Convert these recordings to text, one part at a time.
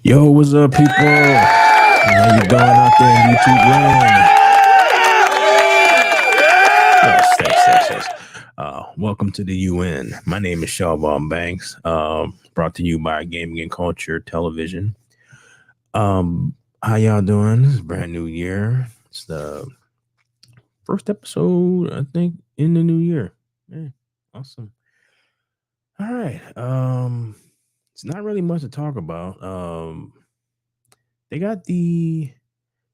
Yo, what's up, people? How you doing out there in YouTube land? Yes, yes, yes, yes. Welcome to the UN. My name is Shawbon Banks. Brought to you by Gaming and Culture Television. How y'all doing? This is a brand new year. It's the first episode, I think, in the new year. Yeah, awesome. All right. It's not really much to talk about. They got the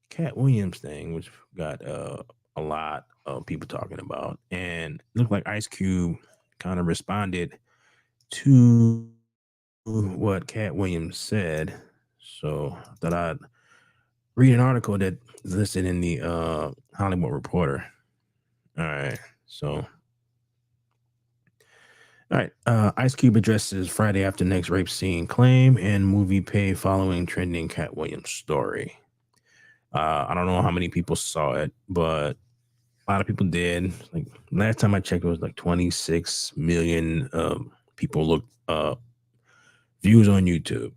Cat Williams thing, which got a lot of people talking about, and it looked like Ice Cube kind of responded to what Cat Williams said. So I thought I'd read an article that is listed in the Hollywood Reporter. All right, so all right, Ice Cube addresses Friday after next rape scene claim and movie pay following trending Cat Williams story. I don't know how many people saw it, but a lot of people did. Like last time I checked, it was like 26 million people looked views on YouTube,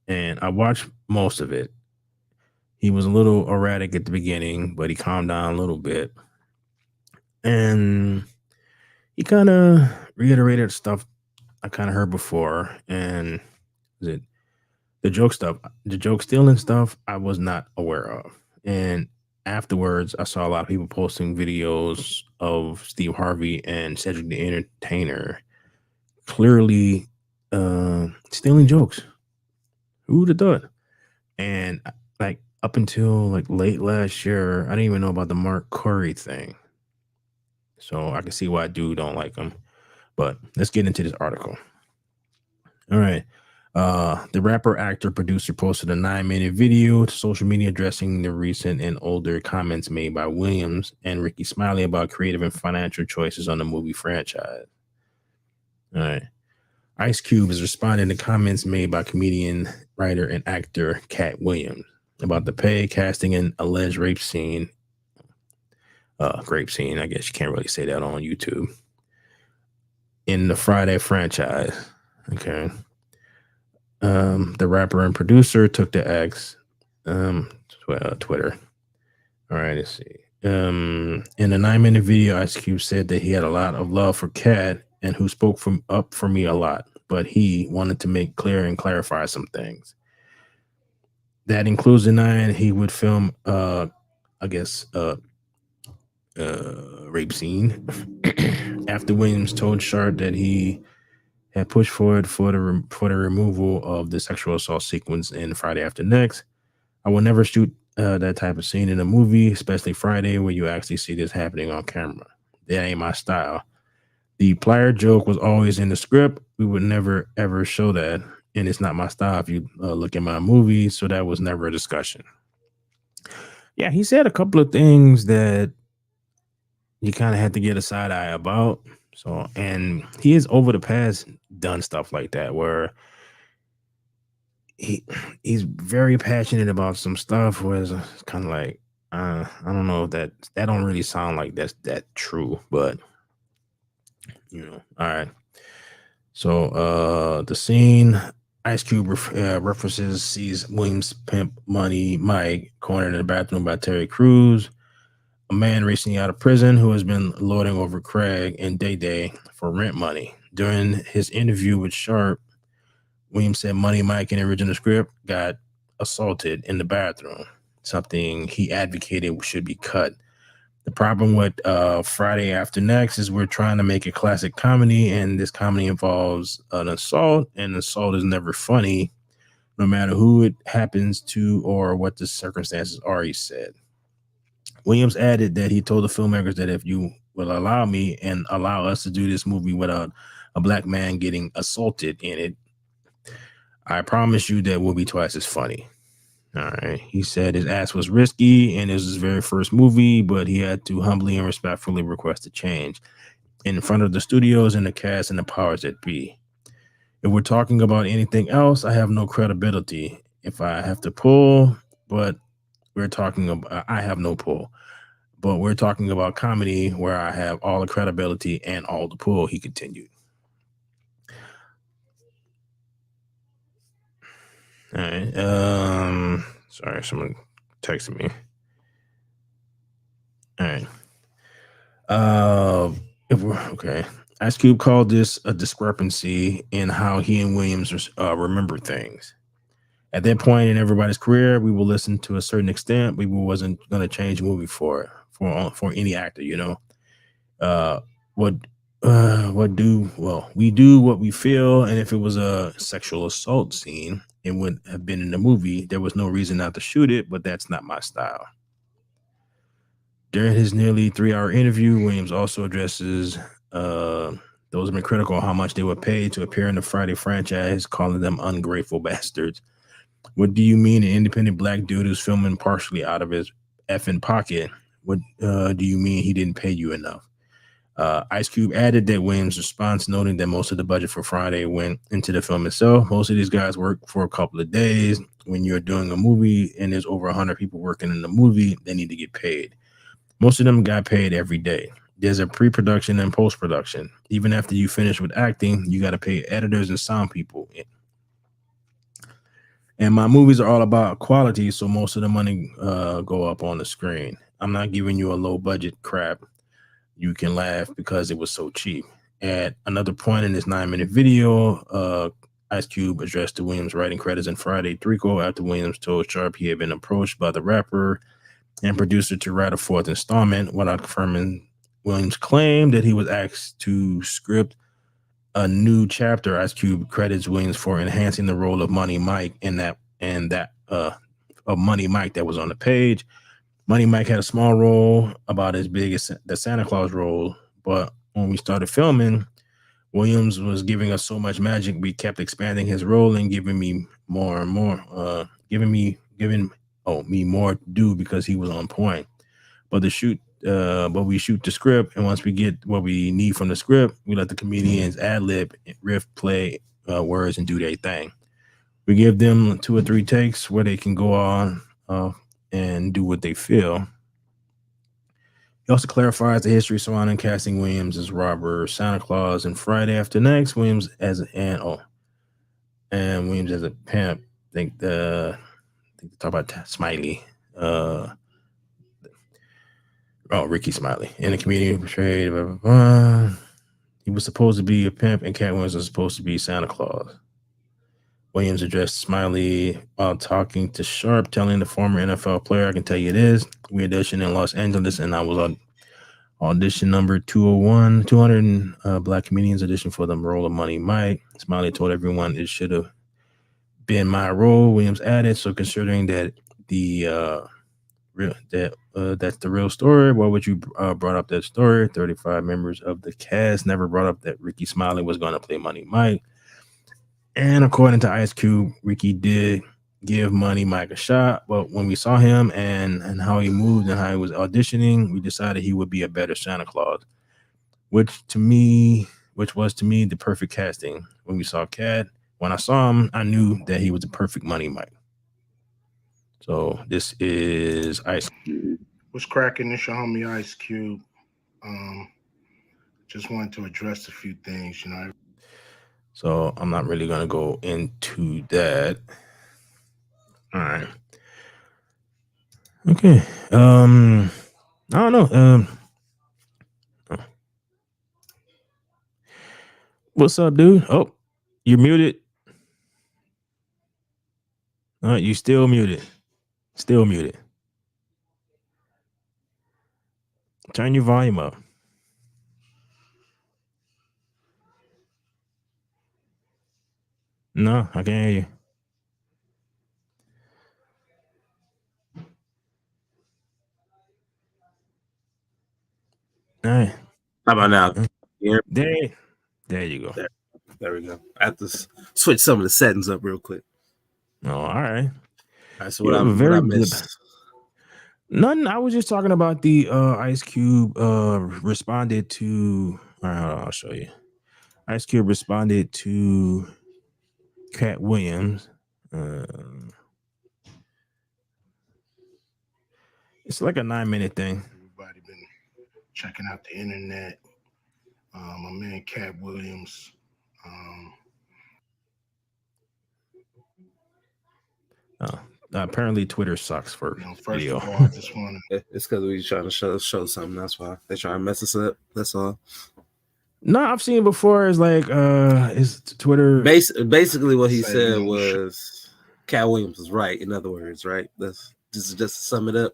and I watched most of it. He was a little erratic at the beginning, but he calmed down a little bit, and he kind of reiterated stuff I kind of heard before. And is it the joke stealing stuff? I was not aware of, and afterwards, I saw a lot of people posting videos of Steve Harvey and Cedric the Entertainer clearly stealing jokes. Who would have thought? And like up until like late last year, I didn't even know about the Mark Curry thing. So I can see why dude don't like him. But let's get into this article. All right. The rapper, actor, producer posted a 9-minute video to social media addressing the recent and older comments made by Williams and Ricky Smiley about creative and financial choices on the movie franchise. All right. Ice Cube is responding to comments made by comedian, writer, and actor Cat Williams about the pay, casting, and alleged rape scene. Grape scene, I guess you can't really say that on YouTube. In the Friday franchise. Okay. The rapper and producer took to X, Twitter. All right, let's see. In a 9-minute video, Ice Cube said that he had a lot of love for Cat and who spoke up for me a lot, but he wanted to make clear and clarify some things. That includes denying he would film, I guess, rape scene. After Williams told Sharp that he had pushed forward for the removal of the sexual assault sequence in Friday After Next. I will never shoot that type of scene in a movie, especially Friday, where you actually see this happening on camera. That ain't my style. The plier joke was always in the script. We would never ever show that, and it's not my style. If you look at my movies, so that was never a discussion. Yeah, he said a couple of things that you kind of had to get a side eye about. So, and he has over the past done stuff like that where he he's very passionate about some stuff where it's kind of like I don't know, that don't really sound like that's that true, but all right. So the scene Ice Cube references sees Williams pimp Money Mike cornered in the bathroom by Terry Crews, a man recently out of prison who has been lording over Craig and Day Day for rent money. During his interview with Sharp, Williams said Money Mike in the original script got assaulted in the bathroom, something he advocated should be cut. The problem with Friday After Next is we're trying to make a classic comedy, and this comedy involves an assault, and assault is never funny, no matter who it happens to or what the circumstances are, he said. Williams added that he told the filmmakers that if you will allow me and allow us to do this movie without a black man getting assaulted in it, I promise you that will be twice as funny. All right. He said his ass was risky and it was his very first movie, but he had to humbly and respectfully request a change in front of the studios and the cast and the powers that be. If we're talking about anything else, I have no credibility. If I have to pull, but we're talking about, I have no pull. But we're talking about comedy where I have all the credibility and all the pull, he continued. All right. Sorry, someone texted me. All right. If we're okay. Ice Cube called this a discrepancy in how he and Williams remember things. At that point in everybody's career, we will listen to a certain extent. We wasn't going to change a movie for any actor, you know. Uh, what we do what we feel, and if it was a sexual assault scene, it would have been in the movie. There was no reason not to shoot it, but that's not my style. During his nearly 3 hour interview, Williams also addresses those have been critical of how much they were paid to appear in the Friday franchise, calling them ungrateful bastards. What do you mean, an independent black dude who's filming partially out of his effing pocket? What do you mean he didn't pay you enough? Ice Cube added that Williams' response, noting that most of the budget for Friday went into the film itself. Most of these guys work for a couple of days. When you're doing a movie and there's over 100 people working in the movie, they need to get paid. Most of them got paid every day. There's a pre-production and post-production. Even after you finish with acting, you got to pay editors and sound people. And my movies are all about quality, so most of the money go up on the screen. I'm not giving you a low budget crap. You can laugh because it was so cheap. At another point in this 9-minute video, Ice Cube addressed the Williams writing credits in Friday Threeco after Williams told Sharp he had been approached by the rapper and producer to write a fourth installment, without confirming Williams' claim that he was asked to script a new chapter. Ice Cube credits Williams for enhancing the role of Money Mike of Money Mike that was on the page. Money Mike had a small role, about as big as the Santa Claus role, but when we started filming, Williams was giving us so much magic. We kept expanding his role and giving me more and more, giving me more to do because he was on point. But we shoot the script, and once we get what we need from the script, we let the comedians ad lib, riff, play words, and do their thing. We give them 2 or 3 takes where they can go on and do what they feel. He also clarifies the history surrounding casting Williams as robber, Santa Claus, and Friday After Next, Williams as and Williams as a pimp. I think they talk about Smiley. Ricky Smiley. In the comedian portrayed, blah, blah, blah. He was supposed to be a pimp, and Cat Williams was supposed to be Santa Claus. Williams addressed Smiley while talking to Sharp, telling the former NFL player, "I can tell you it is. We auditioned in Los Angeles, and I was on audition number 201. 200 black comedians auditioned for the role of Money Mike. Smiley told everyone it should have been my role." Williams added, "So considering that that's the real story, why would you brought up that story? 35 members of the cast never brought up that Ricky Smiley was going to play Money Mike." And according to Ice Cube, Ricky did give Money Mike a shot, but when we saw him and how he moved and how he was auditioning, we decided he would be a better Santa Claus, which was to me the perfect casting. When we saw Cat, when I saw him, I knew that he was the perfect Money Mike. So this is Ice Cube. What's cracking? It's your homie Ice Cube. Just wanted to address a few things, you know. So I'm not really gonna go into that. All right. Okay. I don't know. What's up, dude? Oh, you're muted. You still muted. Still muted. Turn your volume up. No, I can't hear you. All right. How about now? There you go. There we go. I have to switch some of the settings up real quick. Oh, all right. All right, so what I missed? None. I was just talking about the Ice Cube responded to. All right, I'll show you. Ice Cube responded to Cat Williams. It's like a 9-minute thing. Everybody been checking out the internet. My man Cat Williams. Apparently, Twitter sucks for First video. of all, I just want to. It's because we trying to show something. That's why they trying to mess us up. That's all. No, I've seen it before. It's like is Twitter Basically what he Say said no shit. was Cat Williams was right. In other words, right? That's just to sum it up.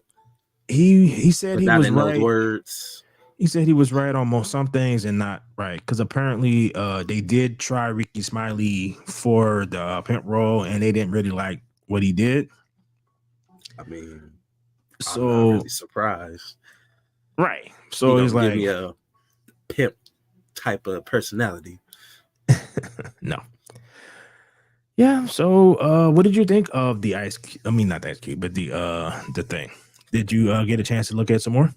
he said But he not was in those right. words. He said he was right on most some things and not right because apparently they did try Ricky Smiley for the pimp role and they didn't really like what he did. I mean, I'm So not really surprised. right. So He he's don't like, give me a pimp type of personality. no. Yeah. So what did you think of the Ice Cube? I mean, not the Ice Cube, but the thing. Did you get a chance to look at some more?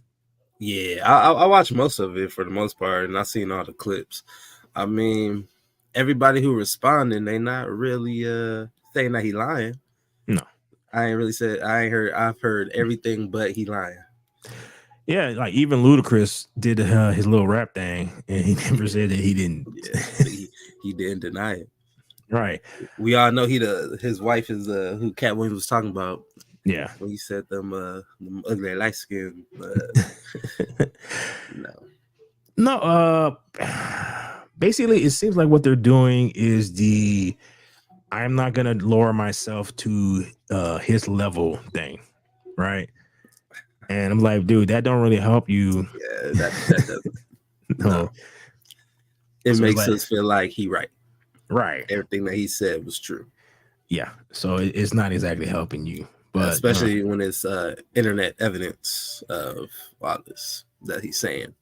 Yeah, I watched most of it for the most part, and I seen all the clips. I mean, everybody who responding, they not really saying that he lying. No. I ain't really said. I ain't heard. I've heard everything, but he lying. Yeah, like even Ludacris did his little rap thing, and he never said that he didn't. Yeah, but he didn't deny it. Right. We all know his wife is who Cat Williams was talking about. Yeah. When he said them ugly light skin. No. Basically, it seems like what they're doing is I'm not gonna lower myself to his level thing, right? And I'm like, dude, that don't really help you. Yeah, that doesn't. No. It So makes like- us feel like he right. Right. Everything that he said was true. Yeah. So it's not exactly helping you, but especially when it's internet evidence of all this that he's saying.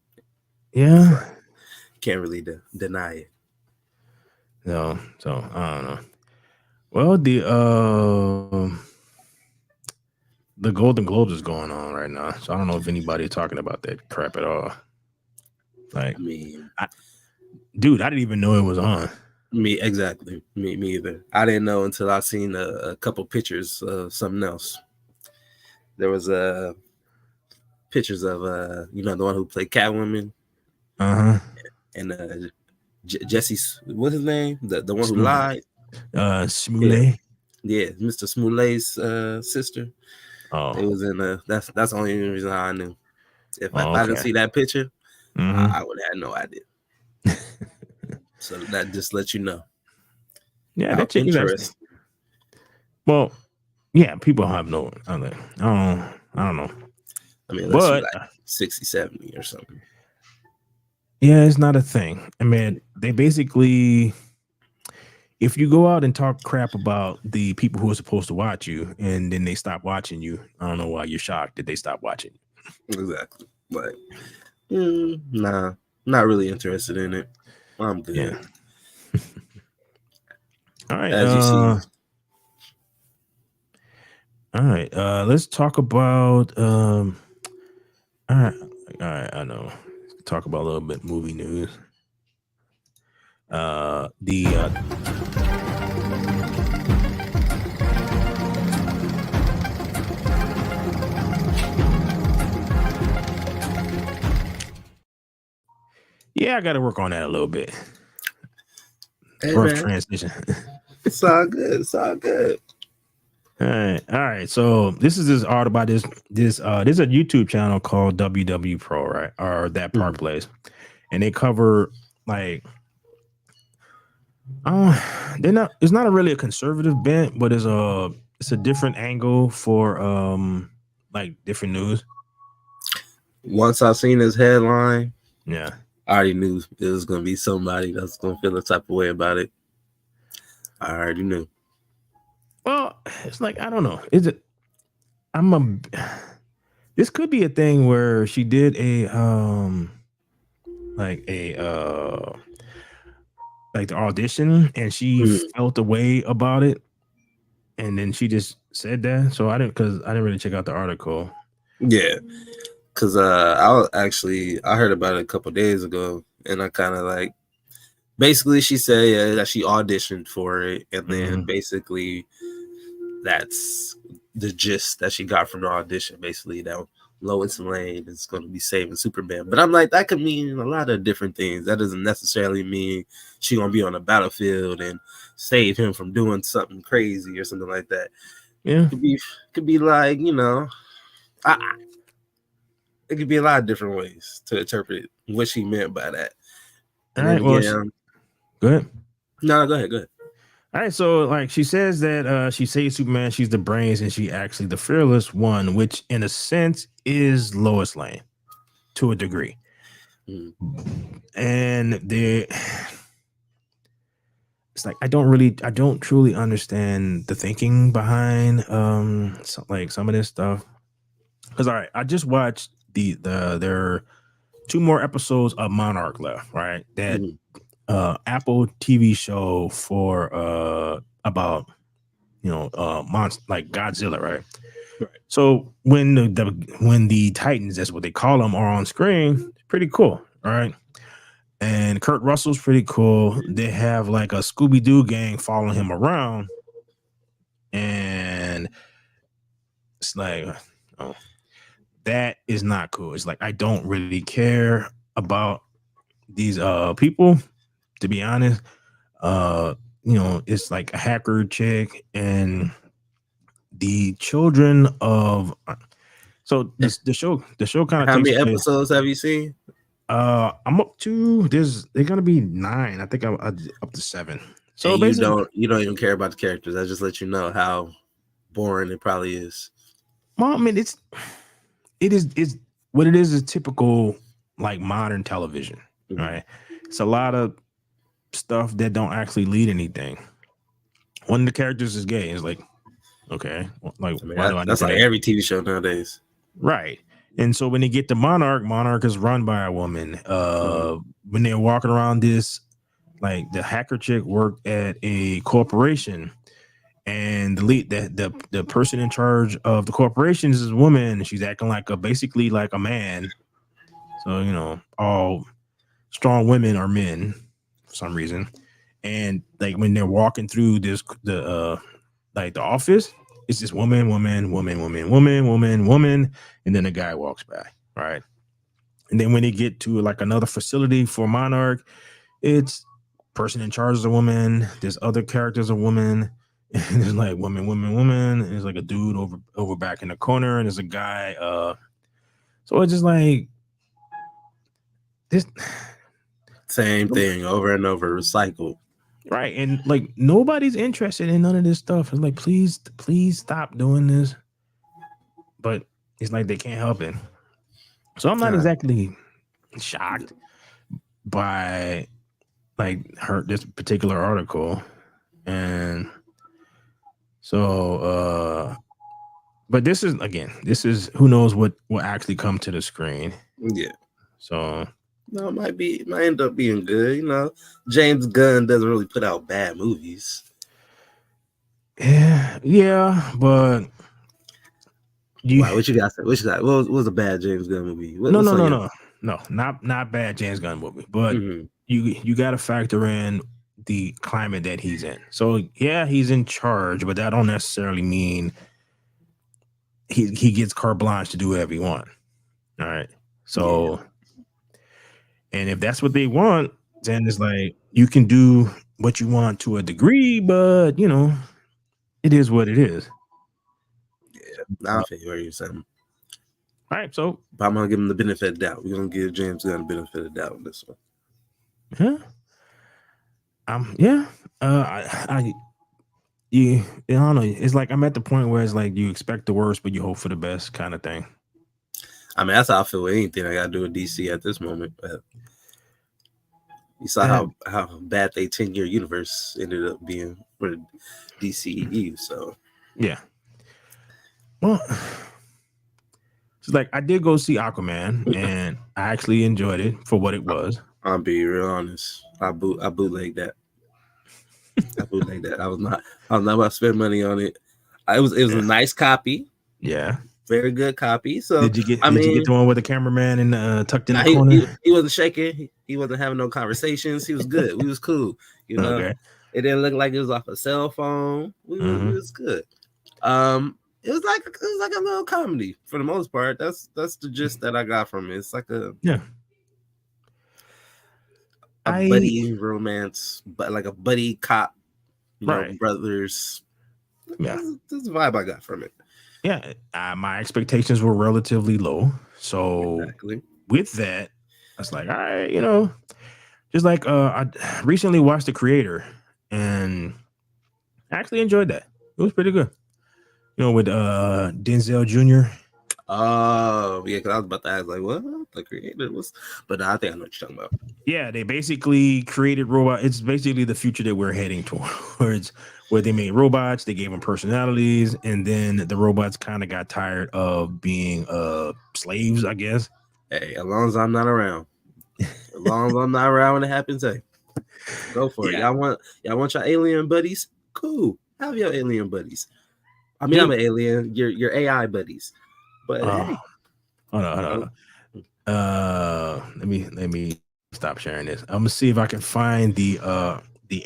yeah. Can't really deny it. No. So I don't know. Well, the Golden Globes is going on right now, so I don't know if anybody's talking about that crap at all. Like, I mean, dude, I didn't even know it was on. Me either. I didn't know until I seen a couple pictures of something else. There was pictures of the one who played Catwoman. And Jesse, what's his name? The one who lied. Smollett. Yeah, Mr. Smollett's sister. Oh, it was in that's the only reason I knew. If Oh, I didn't okay. see that picture, Mhm. I would have had no idea. So that just lets you know. Yeah, how that chick is actually. interesting. Well, yeah, people have no. I don't know. I mean, unless But you like 60, 70 or something. yeah, it's not a thing. I mean, they basically, if you go out and talk crap about the people who are supposed to watch you, and then they stop watching you, I don't know why you're shocked that they stop watching. Exactly. Like, nah, not really interested in it. I'm good. Yeah. All right. As you see. All right. Let's talk about all right. I know. Talk about a little bit movie news. Yeah, I got to work on that a little bit. Hey, Rough man, transition. it's all good. It's all good. All right. So this is this art about this. There's a YouTube channel called WW Pro, right? Or That Part Plays, and they cover like, they're not. It's not really a conservative bent, but it's a different angle for like different news. Once I seen his headline, Yeah. I already knew it was gonna be somebody that's gonna feel the type of way about it. I already knew. Well, it's like I don't know. Is it? This could be a thing where she did a like the audition and she felt a way about it, and then she just said that. So I didn't really check out the article. Yeah, because I heard about it a couple days ago, and I kind of like basically she said that she auditioned for it, and then basically that's the gist that she got from the audition. Basically, that Lois Lane is going to be saving Superman, but I'm like, that could mean a lot of different things. That doesn't necessarily mean she's going to be on the battlefield and save him from doing something crazy or something like that. Yeah. Could be like, you know, it could be a lot of different ways to interpret what she meant by that. All And then right. Well, again, go ahead. no, go ahead. All right, so like she says that she says Superman, she's the brains, and she actually the fearless one, which in a sense is Lois Lane to a degree. Mm. And it's like I don't truly understand the thinking behind like some of this stuff. Because all right, I just watched there are 2 more episodes of Monarch left, right? That Apple TV show for about like Godzilla, right? So when when the Titans, that's what they call them, are on screen, pretty cool, right? And Kurt Russell's pretty cool. They have like a Scooby Doo gang following him around, and it's like, oh, that is not cool. It's like I don't really care about these people, to be honest. It's like a hacker chick and the children of the show kind of How takes many place. episodes have you seen? I'm up to they're gonna be 9. I think I'm up to 7. So and basically, you don't even care about the characters. I just let you know how boring it probably is. well, I mean it's what it is typical like modern television, right? It's a lot of stuff that don't actually lead anything. One of the characters is gay. It's like, okay, like I mean, why do I need that's to like know? every TV show nowadays. Right. And so when they get to Monarch is run by a woman. When they're walking around this, like the hacker chick worked at a corporation, and the person in charge of the corporation is a woman. She's acting like basically like a man. So all strong women are men for some reason. And like when they're walking through the office, it's just woman, and then a guy walks by, right? And then when they get to like another facility for Monarch, it's person in charge is a woman. There's other characters a woman, and there's like woman. And there's like a dude over back in the corner, and there's a guy. So it's just like this same thing over and over, recycled. Right. And like nobody's interested in none of this stuff. It's like, please stop doing this. But it's like they can't help it. So I'm not exactly shocked by like this particular article. And so but this is who knows what will actually come to the screen. Yeah. So no, it might end up being good. James Gunn doesn't really put out bad movies. Yeah, but wow, what you got? What was a bad James Gunn movie? No, not bad James Gunn movie, but you got to factor in the climate that he's in. So yeah, he's in charge, but that don't necessarily mean he gets carte blanche to do whatever he wants. All right, so and if that's what they want, then it's like you can do what you want to a degree, but it is what it is. Yeah, I'll figure what you're saying. All right, so I'm gonna give him the benefit of doubt. We're gonna give James Gunn the benefit of doubt on this one. Yeah. I don't know. It's like I'm at the point where it's like you expect the worst, but you hope for the best, kind of thing. I mean, that's how I feel with anything I gotta do with DC at this moment. But you saw how bad they 10-year universe ended up being for the DCEU. So yeah. Well, it's like I did go see Aquaman, and I actually enjoyed it for what it was. I'll be real honest. I bootlegged that. I was not about to spend money on it. It was a nice copy. Yeah. Very good copy. So did you get the one with the cameraman and tucked in the corner? He wasn't shaking. He wasn't having no conversations. He was good. We was cool. Okay. It didn't look like it was off a cell phone. We was good. It was like a little comedy for the most part. That's the gist that I got from it. It's like a buddy romance, but like a buddy cop, brothers Yeah. That's the vibe I got from it. Yeah, my expectations were relatively low. So Exactly. with that, I was like, all right, just like I recently watched The Creator and I actually enjoyed that. It was pretty good. With Denzel Jr. Oh, yeah, because I was about to ask, like, what? The creator was, but I think I know what you're talking about. Yeah, they basically created robot. It's basically the future that we're heading towards, where they made robots, they gave them personalities, and then the robots kind of got tired of being slaves, I guess. Hey, as long as I'm not around. As long as I'm not around when it happens, hey, go for it. Yeah. Y'all want your alien buddies? Cool. Have your alien buddies. I mean, Dude. I'm an alien. Your AI buddies. But hey. Hold on. Let me stop sharing this. I'm gonna see if I can find the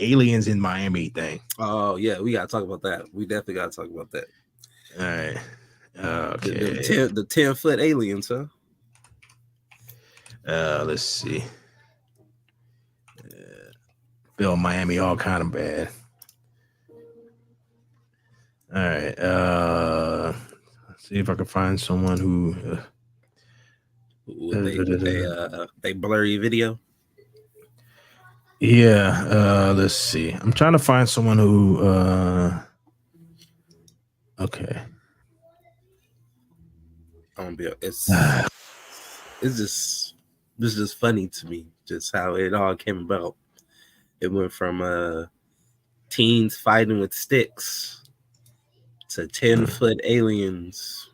aliens in Miami thing. Oh yeah, we gotta talk about that. We definitely gotta talk about that. All right. Okay. The 10-foot aliens, huh? Let's see. Bill Miami all kind of bad. All right. Let's see if I can find someone who they blurry video. Yeah, let's see. I'm trying to find someone who okay. It's just funny to me, just how it all came about. It went from teens fighting with sticks to 10-foot aliens.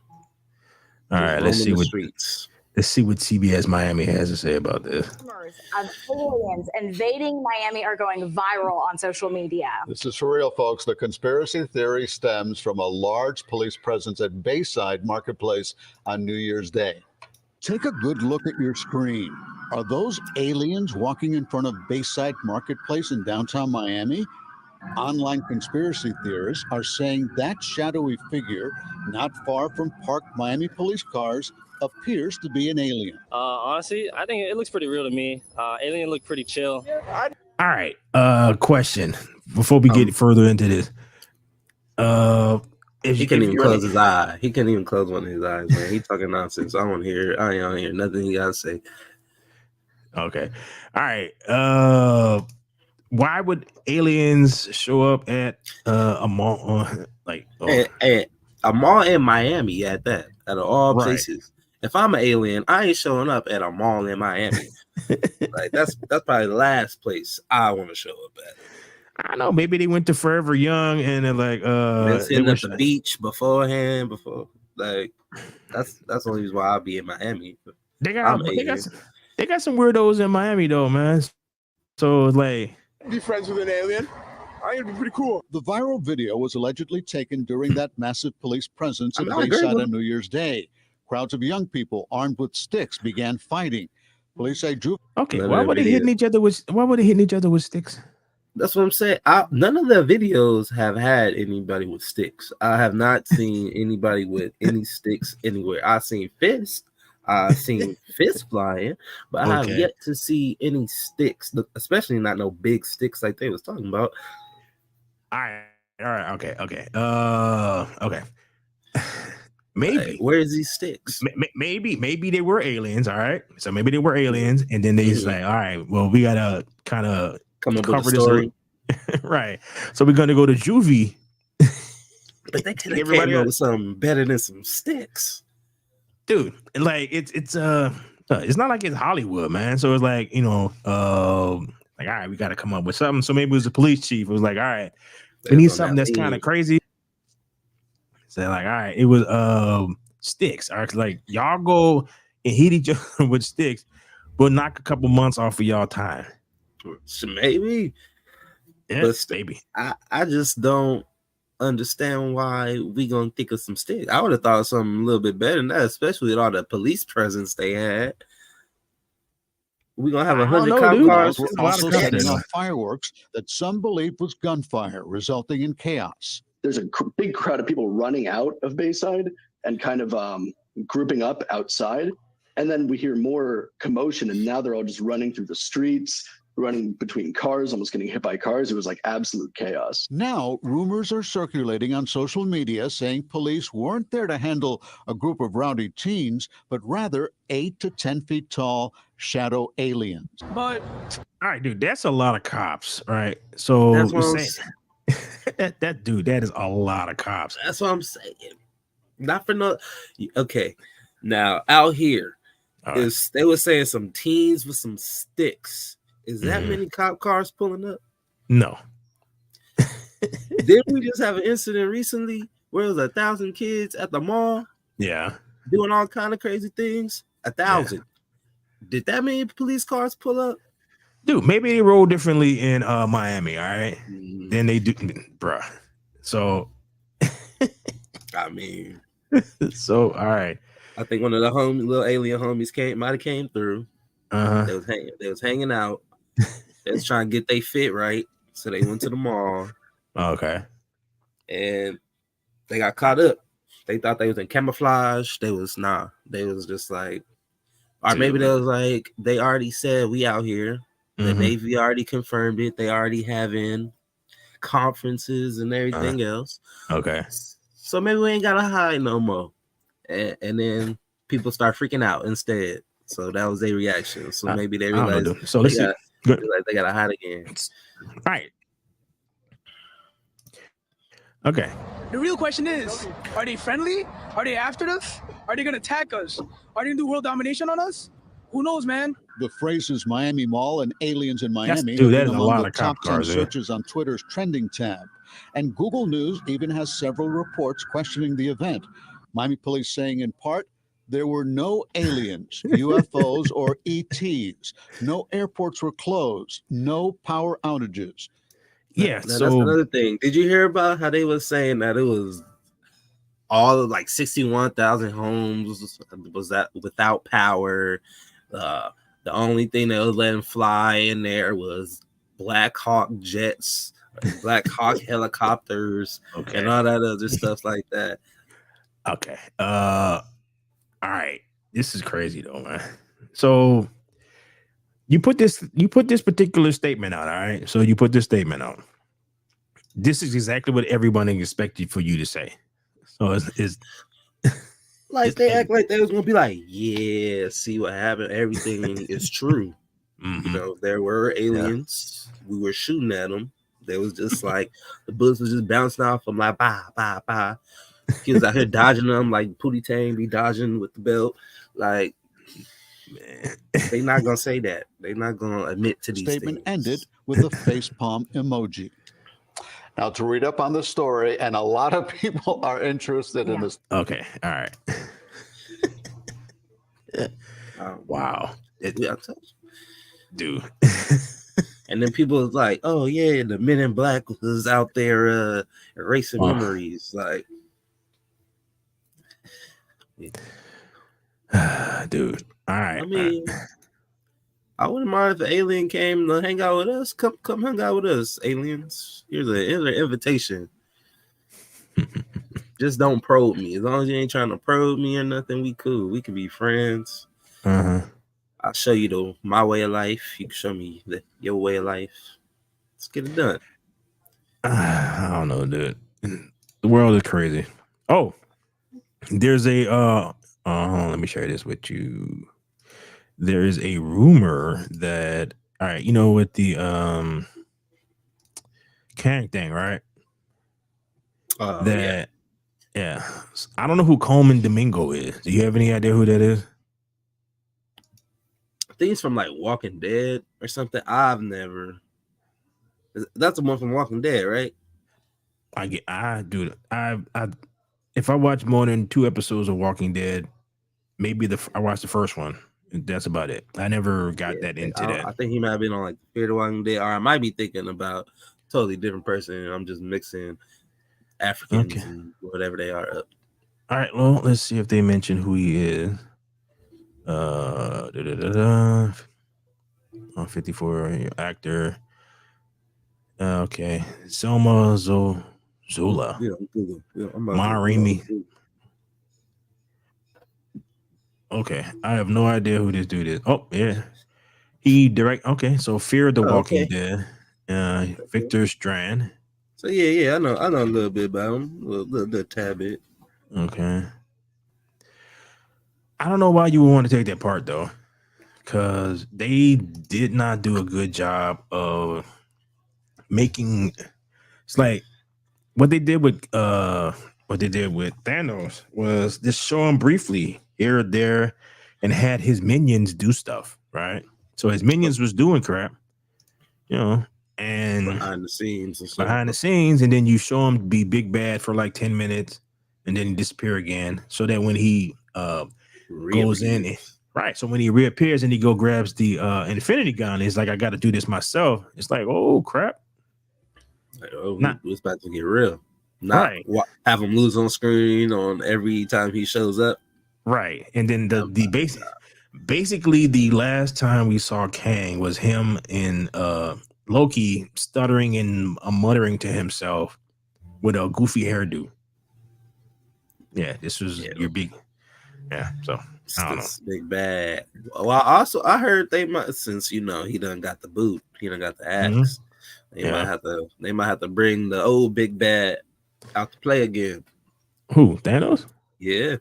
All right, let's see streets. Let's see what CBS Miami has to say about this. Rumors of aliens invading Miami are going viral on social media. This is for real, folks. The conspiracy theory stems from a large police presence at Bayside Marketplace on New Year's Day. Take a good look at your screen. Are those aliens walking in front of Bayside Marketplace in downtown Miami? Online conspiracy theorists are saying that shadowy figure not far from parked Miami police cars appears to be an alien. Honestly, I think it looks pretty real to me. Alien look pretty chill. All right. Question before we get further into this. He couldn't even close his eye. He couldn't even close one of his eyes, man. He talking nonsense. I don't hear. I don't hear nothing he gotta say. Okay. All right. Why would aliens show up at a mall? A mall in Miami at that, out of all places. If I'm an alien, I ain't showing up at a mall in Miami. Like that's probably the last place I want to show up at. I don't know. Maybe they went to Forever Young and they're like, sitting at the beach beforehand. Like that's the only reason why I'll be in Miami. They got some weirdos in Miami though, man. So it's like, be friends with an alien. I think it'd be pretty cool. The viral video was allegedly taken during that massive police presence at Bayside on New Year's Day. Crowds of young people armed with sticks began fighting. Police say okay, why were they hitting each other with sticks? That's what I'm saying. None of the videos have had anybody with sticks. I have not seen anybody with any sticks anywhere. I've seen fists. I've seen fists flying, but I have yet to see any sticks, especially not no big sticks like they was talking about. All right, okay. Maybe where's these sticks? Maybe they were aliens. All right, so maybe they were aliens, and then they say, all right, well, we gotta kind of come up with a story, right? So we're gonna go to juvie. But they could have came up with something better than some sticks, dude. Like it's not like it's Hollywood, man. So it's like like all right, we got to come up with something. So maybe it was the police chief. It was like, all right, we need something that's kind of crazy. So like, all right, it was sticks. All right, like y'all go and hit each other with sticks. We'll knock a couple months off of y'all time. So maybe, maybe. I just don't understand why we gonna think of some sticks. I would have thought of something a little bit better than that, especially with all the police presence they had. We're gonna have 100 cop cars. Also setting off fireworks that some believe was gunfire, resulting in chaos. There's a big crowd of people running out of Bayside and kind of grouping up outside. And then we hear more commotion, and now they're all just running through the streets. running between cars, almost getting hit by cars. It was like absolute chaos. Now, rumors are circulating on social media saying police weren't there to handle a group of rowdy teens, but rather 8 to 10 feet tall shadow aliens. But All right, dude, that's a lot of cops, right? So That's you're what I'm saying that dude, that is a lot of cops. That's what I'm saying. Not for no. Okay, now out here All right. is they were saying some teens with some sticks. Is that Mhm. many cop cars pulling up? No. Didn't we just have an incident recently where it was 1,000 kids at the mall Yeah. doing all kind of crazy things? 1,000. Did that many police cars pull up? Dude, maybe they roll differently in Miami, all right? Mm, Then they do, bruh. So, I mean, all right. I think one of the little alien homies might have came through. Uh-huh. They was hanging out. They was trying to get their fit right, so they went to the mall Okay. and they got caught up. They thought they was in camouflage. They was just like, or maybe they was like, they already said we out here. The Mhm. Navy already confirmed it. They already having conferences and everything else. Okay. So maybe we ain't gotta hide no more. And then people start freaking out instead. So that was their reaction. So maybe they I don't know, realized dude. So let's see. Good. they gotta hide again. All right. Okay. the real question is, are they friendly? Are they after us? Are they gonna attack us? Are they gonna do world domination on us? Who knows, man? The phrases Miami Mall and aliens in That's- Miami dude, have that been is a among lot the of cop top 10 cars, eh? searches on Twitter's trending tab. And Google News even has several reports questioning the event. Miami police saying in part, there were no aliens, UFOs, or ETs. No airports were closed. No power outages. Yeah. Now, So that's another thing. Did you hear about how they was saying that it was all of like 61,000 homes was that without power? The only thing that was letting fly in there was Black Hawk jets, Black Hawk helicopters, okay. and all that other stuff like that. Okay. All right. This is crazy though, man. So you put this particular statement out, all right? So you put this statement out. This is exactly what everybody expected for you to say. So it's Like they act like they was gonna be like, yeah, see what happened. Everything is true. mhm. You know, there were aliens. We were shooting at them. There was just like the bullets was just bouncing off them like bah bah bah. He was out here dodging them like Pootie Tang be dodging with the belt. Like, Man. they not gonna say that. They not gonna admit to these Statement things. ended with a facepalm emoji. Now, to read up on this story, and a lot of people are interested in this. Okay. All right. Wow. Yeah, I told you. Dude. And then people was like, "Oh yeah, the Men in Black was out there erasing Wow. memories." Like, Dude. All right. I mean, I wouldn't mind if an alien came to hang out with us. Come hang out with us, aliens. Here's an invitation. Just don't probe me. As long as you ain't trying to probe me or nothing, we cool. We can be friends. Uh-huh. I'll show you my way of life. You can show me your way of life. Let's get it done. I don't know, dude. The world is crazy. Oh, there's a let me share this with you. There is a rumor that all right, you know, with the Kang thing, right? That yeah. I don't know who Coleman Domingo is. Do you have any idea who that is? I think it's from like Walking Dead or something. I've never. That's the one from Walking Dead, right? If I watch more than 2 episodes of Walking Dead, maybe I watched the first one. That's about it. I never got that into that. I think he might have been on like Fear the Walking Dead, or I might be thinking about a totally different person. I'm just mixing Africans and whatever they are up. All right, well, let's see if they mention who he is. 54 actor. Okay, Selma Zola. Yeah, Ma Rainey. Okay, I have no idea who this dude is. Oh, yeah. He direct. Okay, so Fear of the Oh, Walking okay. Dead. Victor Strand. So yeah, I know a little bit about him, a little tad bit. Okay. I don't know why you would want to take that part though, because they did not do a good job of making. It's like what they did with Thanos was just show him briefly here or there, and had his minions do stuff, right? So his minions was doing crap, and Behind the scenes and stuff. behind the scenes, and then you show him be big bad for like 10 minutes, and then he disappear again, so that when he goes in, right? So when he reappears and he grabs the Infinity Gun, it's like I got to do this myself. It's like, oh crap. Like, it's about to get real. Not right. Have him lose on screen on every time he shows up. Right. And then basically the last time we saw Kang was him in Loki stuttering and muttering to himself with a goofy hairdo. Yeah, this was your big. Yeah, so I don't know. Big bad. Well, I heard they might, since he done got the boot, he done got the axe. They might have to bring the old big bad out to play again. Who, Thanos? Yeah.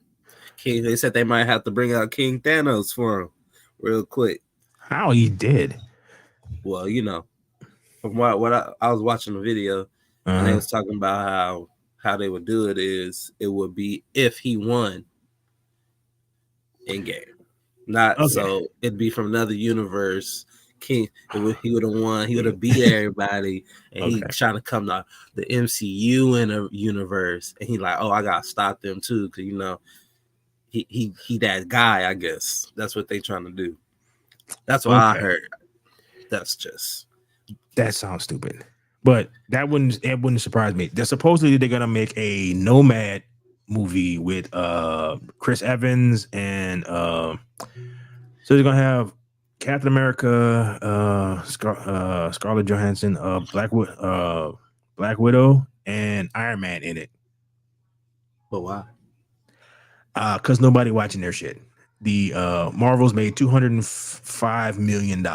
King. They said they might have to bring out King Thanos for him real quick. How he did? Well, from what I was watching the video, and they was talking about how they would do it is it would be if he won in game, not so it'd be from another universe. King, he would have won. He would have beat everybody, and he trying to come to the MCU in a universe, and he like, oh, I gotta stop them too, because he that guy. I guess that's what they trying to do. That's what I heard. That sounds stupid, but that wouldn't surprise me. Supposedly they're gonna make a Nomad movie with Chris Evans, and so they're gonna have Captain America, Scarlett Johansson, Black Widow, and Iron Man in it. But why? Because nobody watching their shit. The Marvels made $205 million.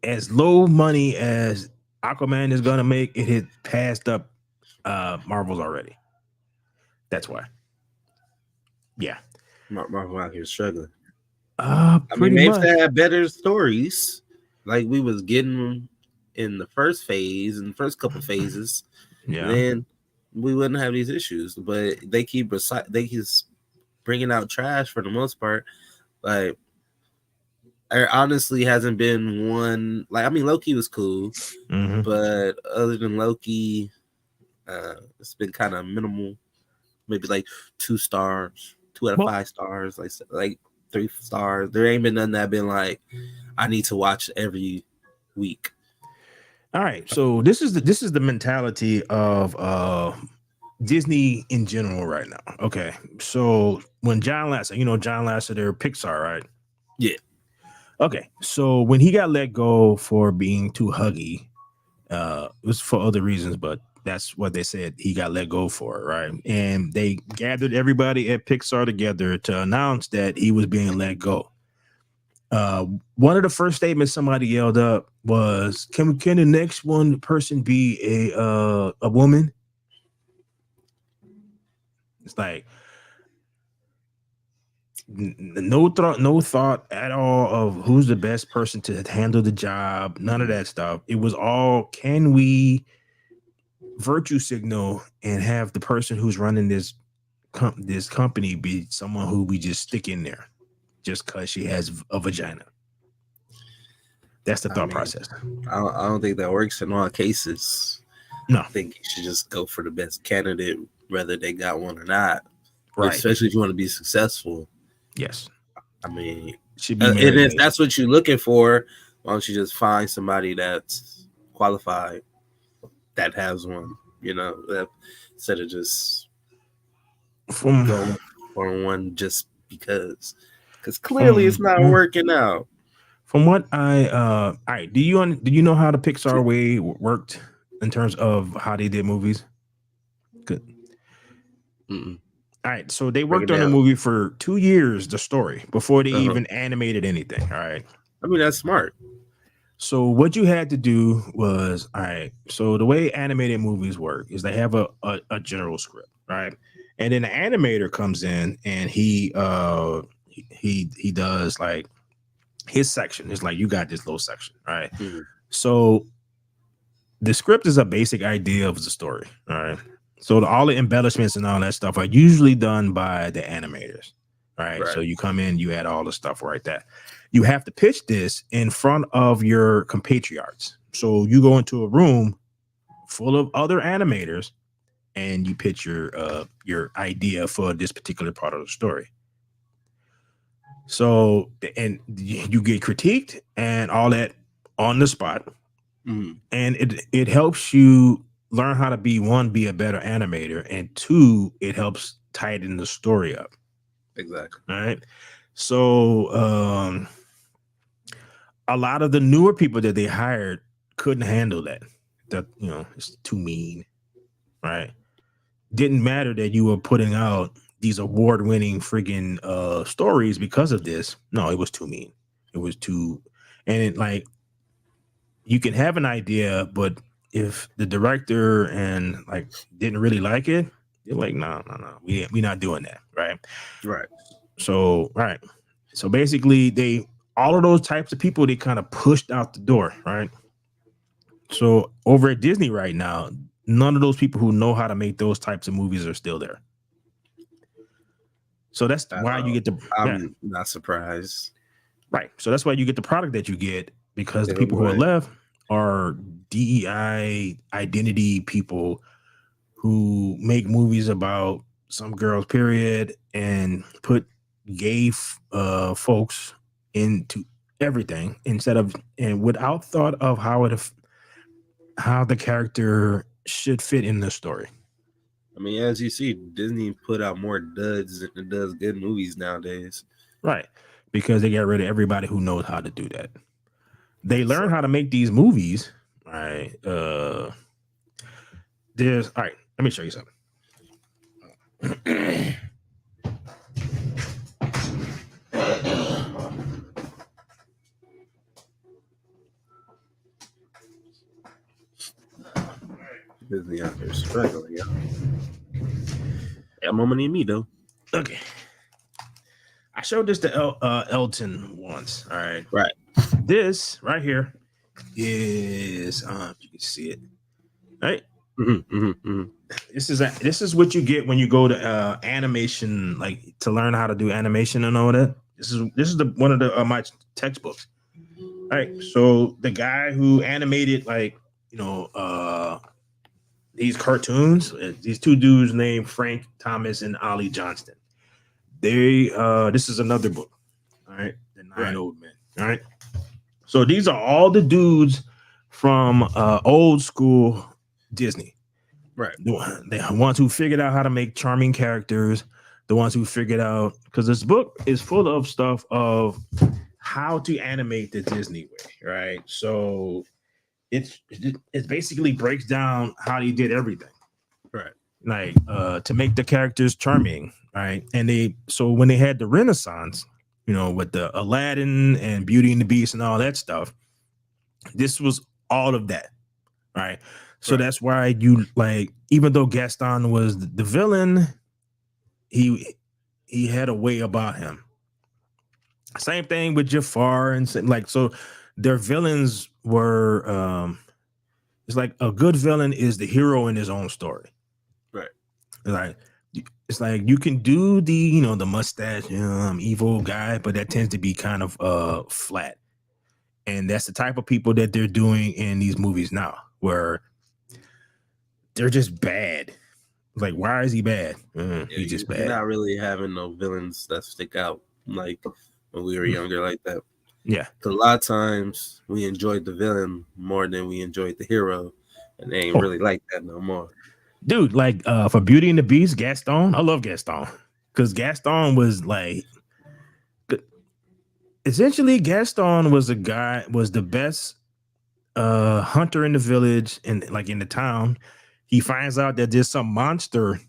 As low money as Aquaman is gonna make, it had passed up Marvels already. That's why. Yeah. Marvel out here struggling. Pretty much. If they had better stories, like we was getting in the first phase and first couple phases, then we wouldn't have these issues. But they keep bringing out trash for the most part. Like, there honestly hasn't been one. Like, Loki was cool, but other than Loki, it's been kind of minimal. Maybe like 2 stars, 2 out of 5 stars, like 3 stars. There ain't been nothing that been like, I need to watch every week. All right, so this is the mentality of Disney in general right now. Okay, so when John Lasseter, they're Pixar, right? Yeah. Okay, so when he got let go for being too huggy, it was for other reasons, but that's what they said he got let go for, right? And they gathered everybody at Pixar together to announce that he was being let go. One of the first statements somebody yelled up was, "Can the next person be a woman?" It's like no thought at all of who's the best person to handle the job. None of that stuff. It was all, can we virtue signal and have the person who's running this company be someone who we just stick in there just because she has a vagina. That's the thought process. I don't think that works in all cases. No, I think you should just go for the best candidate, whether they got one or not. Right. Especially if you want to be successful. Yes. Should be and if that's what you're looking for, why don't you just find somebody that's qualified that has one, instead of just going for one just because clearly it's not working out. From what all right, do you know how the Pixar way worked in terms of how they did movies? Good. All right, so they Break worked it on the down. movie for 2 years, the story, before they Uh-huh. even animated anything. All right. I mean, that's smart. So what you had to do was, all right. So the way animated movies work is they have a general script, right? And then the animator comes in and he does like his section. It's like you got this little section, right? Mhm. So the script is a basic idea of the story, all right? So all the embellishments and all that stuff are usually done by the animators, right? Right. So you come in, you add all the stuff right there. You have to pitch this in front of your compatriots. So you go into a room full of other animators and you pitch your idea for this particular part of the story. So and you get critiqued and all that on the spot. Mhm. And it helps you learn how to be a better animator, and two, it helps tighten the story up. Exactly. All right. So a lot of the newer people that they hired couldn't handle that. That, you know, it's too mean. Right. Didn't matter that you were putting out these award-winning friggin' stories because of this. No, it was too mean. It was too, and it like you can have an idea, but if the director and like didn't really like it, you're like, no, we're not doing that, right? Right. So, right. So basically, all of those types of people they kind of pushed out the door, right? So over at Disney right now, none of those people who know how to make those types of movies are still there. So that's why you get the I'm not surprised. right. So that's why you get the product that you get, because the Yeah, people who are right. left are DEI identity people who make movies about some girls, period, and put gay folks into everything instead of and without thought of how the character should fit in the story. I mean, as you see, Disney put out more duds than it does good movies nowadays. Right. Because they got rid of everybody who knows how to do that. They learn how to make these movies. Right. There's all right. Let me show you something. Disney out there struggling. Yeah. Got more money than me though. Okay. I showed this to Elton once. All right. Right. This right here is you can see it. Right. This is what you get when you go to animation, like to learn how to do animation and all that. This is the one of the my textbooks. All right. So the guy who animated like these cartoons, these two dudes named Frank Thomas and Ollie Johnston. They this is another book. All right. The Nine Old Men. All right. So these are all the dudes from old school Disney. Right. The ones who figured out how to make charming characters, the ones who figured out, because this book is full of stuff of how to animate the Disney way, right? So it basically breaks down how they did everything. Right. Like to make the characters charming, right? And so when they had the Renaissance, with the Aladdin and Beauty and the Beast and all that stuff, this was all of that, right? So that's why you like, even though Gaston was the villain, he had a way about him. Same thing with Jafar and like, so their villains were it's like a good villain is the hero in his own story. Right. It's like you can do the the mustache evil guy, but that tends to be kind of flat. And that's the type of people that they're doing in these movies now, where they're just bad. Like, why is he bad? He's just bad. You're not really having no villains that stick out like when we were younger like that. Yeah. A lot of times we enjoyed the villain more than we enjoyed the hero, and they ain't really like that no more. Dude, like for Beauty and the Beast, Gaston, I love Gaston because Gaston was like, essentially Gaston was the best hunter in the village and like in the town. He finds out that there's some monster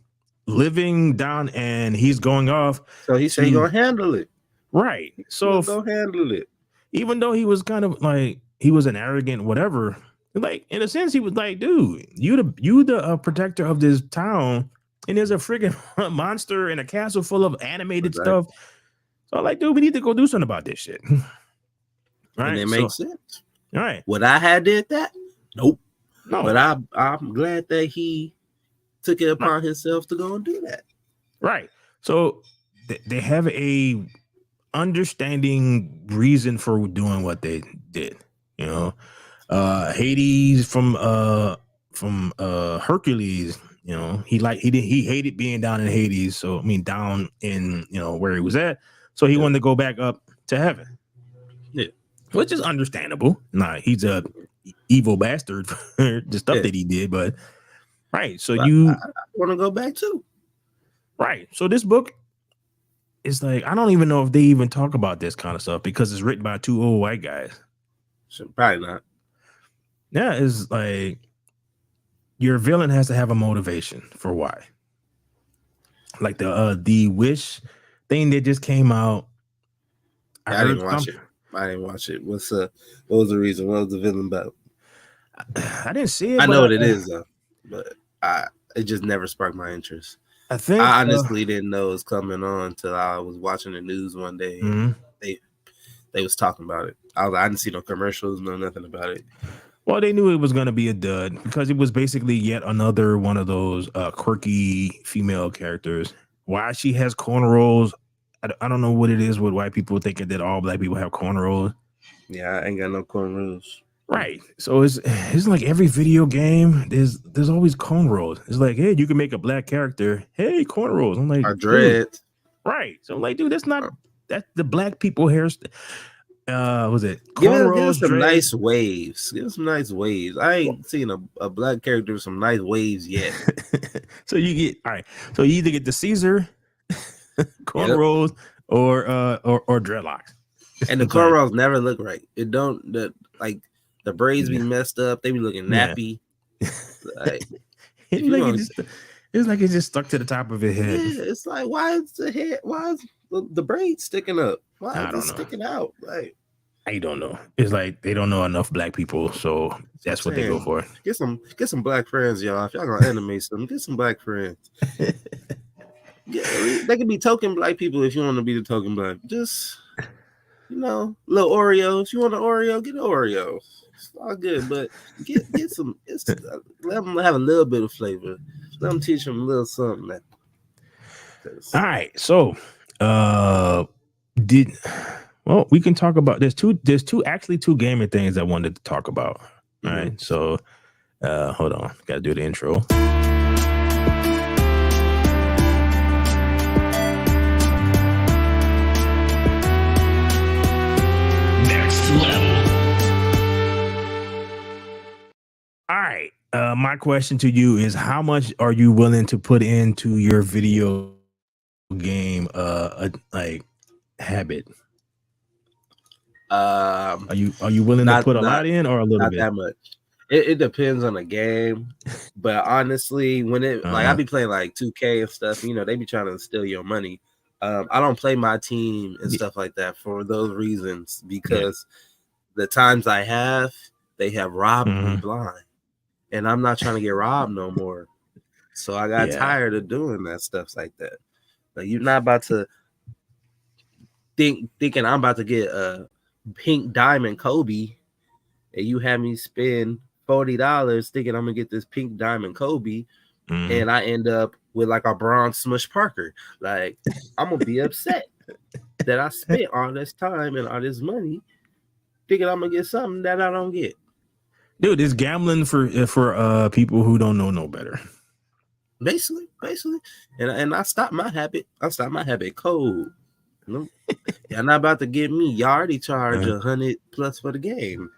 living down and he's going off. So he said he gonna handle it. Right. So Go handle it. even though he was kind of like he was an arrogant whatever, like in a sense he was like, dude, you the protector of this town, and there's a freaking monster in a castle full of animated stuff. So like, dude, we need to go do something about this shit. Right. And it makes sense. All right. Would I have did that? Nope. No. But I'm glad that he took it upon himself to go and do that. Right. So they have a understanding reason for doing what they did. You know, Hades from Hercules. You know, he hated being down in Hades. So I mean, down in where he was at. So he wanted to go back up to heaven. Yeah, which is understandable. Nah, he's a evil bastard for the stuff that he did, but right. So I want to go back too. Right. So this book is like, I don't even know if they even talk about this kind of stuff because it's written by two old white guys. So probably not. Yeah, it's like your villain has to have a motivation for why. Like the Wish thing that just came out. I didn't watch it. What was the reason? What was the villain about? I didn't see it. I know what it is though, but it just never sparked my interest. I think I honestly didn't know it was coming on until I was watching the news one day. Mm-hmm. They was talking about it. I didn't see no commercials, no nothing about it. Well, they knew it was going to be a dud because it was basically yet another one of those quirky female characters. Why she has cornrows, I don't know what it is with white people thinking that all black people have cornrows. Yeah, I ain't got no cornrows. Right. So it's like every video game, there's always cornrows. It's like, hey, you can make a black character. Hey, cornrows. I'm like, or dread. Right. So I'm like, dude, that's the black people hairstyle. Was it cornrows? Give some nice waves. Give some nice waves. I ain't seen a black character with some nice waves yet. So you get all right. So you either get the Caesar cornrows or dreadlocks. And the cornrows never look right. It don't the braids be messed up. They be looking nappy. Like, it's like it just stuck to the top of his head. Yeah, it's like why is the braid sticking up? Why is it sticking out? Like I don't know. It's like they don't know enough black people, so that's what they go for. Get some black friends, y'all. If y'all gonna animate something, get some black friends. They can be token black people if you want to be the token black. Just little Oreo. If you want an Oreo, get an Oreo. It's all good, but get some. Let them have a little bit of flavor. Let them teach them a little something. All right, so we can talk about there's two gaming things I wanted to talk about. All right, so hold on, gotta do the intro. Next level. All right, my question to you is, how much are you willing to put into your video game habit? Are you willing to put a lot in or a little bit? Not that much. It depends on the game, but honestly, when I be playing like 2K and stuff, they be trying to steal your money. I don't play my team and stuff like that for those reasons because the times I have, they have robbed me blind, and I'm not trying to get robbed no more. So I got tired of doing that stuff like that. Like you're not about to thinking I'm about to get a pink diamond Kobe, and you have me spend $40 thinking I'm gonna get this pink diamond Kobe, and I end up with like a bronze Smush Parker. Like I'm gonna be upset that I spent all this time and all this money thinking I'm gonna get something that I don't get. Dude, it's gambling for people who don't know no better. Basically, and I stopped my habit. Cold. Y'all not about to give me. Y'all already charge $100 plus for the game.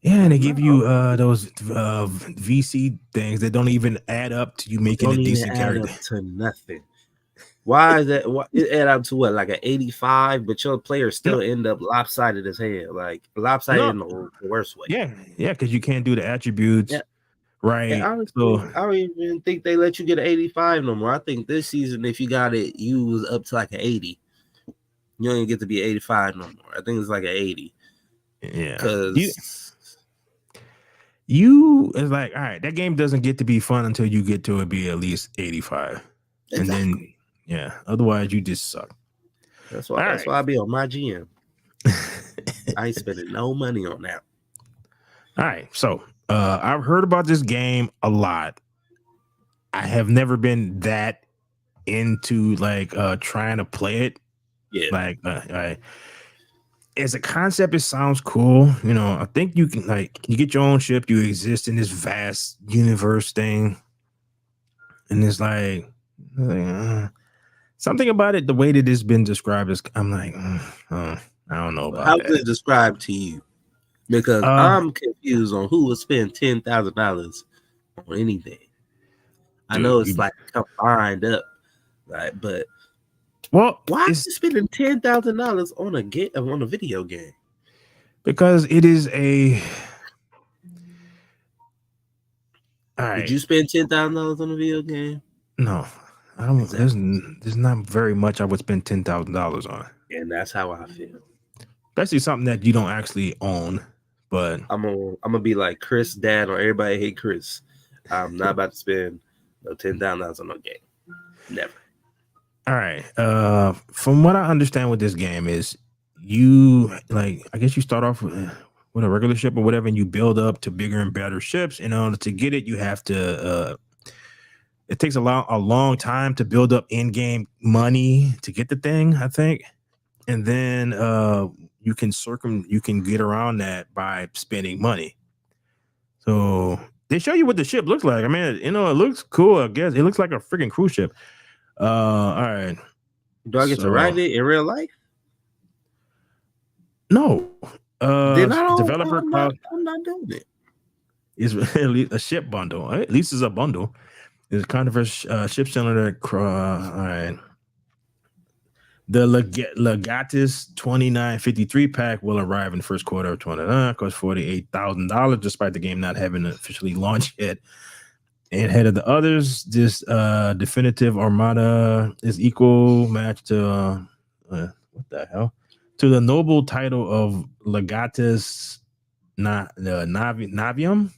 Yeah, and they give you those VC things that don't even add up to you making a decent character. To nothing. Why is that? It add up to what, like an 85, but your players still end up lopsided as hell, like lopsided in the worst way. Yeah, because you can't do the attributes. Yeah. right? And honestly, So I don't even think they let you get an 85 no more. I think this season, if you got it, you was up to like an 80. You don't even get to be 85 no more. I think it's like an 80. yeah, Because you is like, all right, that game doesn't get to be fun until you get to it be at least 85, and then yeah, otherwise you just suck. That's why I be on my GM. I ain't spending no money on that. All right, so I've heard about this game a lot. I have never been that into like trying to play it. Yeah. Like as a concept, it sounds cool. You know, I think you can like you get your own ship, you exist in this vast universe thing, and it's like something about it. The way that it's been described is, I'm like, I don't know about How's that. it described to you? Because I'm confused on who would spend $10,000 on anything. I know it's like combined up, right? But well, why are you spending $10,000 on a video game? Because it is a. All right. Did you spend $10,000 on a video game? No, I don't. Exactly. There's not very much I would spend $10,000 on, and that's how I feel. Especially something that you don't actually own. But I'm gonna be like Chris, Dad, or everybody hate Chris. I'm not about to spend $10,000 on a game. Never. All right. From what I understand with this game is you like, I guess you start off with a regular ship or whatever, and you build up to bigger and better ships. In order to get it, you have to. It takes a long time to build up in-game money to get the thing, I think, and then you can get around that by spending money. So they show you what the ship looks like. I mean, you know, it looks cool. I guess it looks like a freaking cruise ship. All right. Do I get to ride it in real life? No. Then Developer I'm not doing it. It's a ship bundle. At least it's a bundle. It's kind of a ship cylinder. All right. The Legatus 2953 pack will arrive in the first quarter of 2029. Costs $48,000, despite the game not having officially launched yet. And ahead of the others, this definitive Armada is equal match to what the hell? To the noble title of Legatus Navium.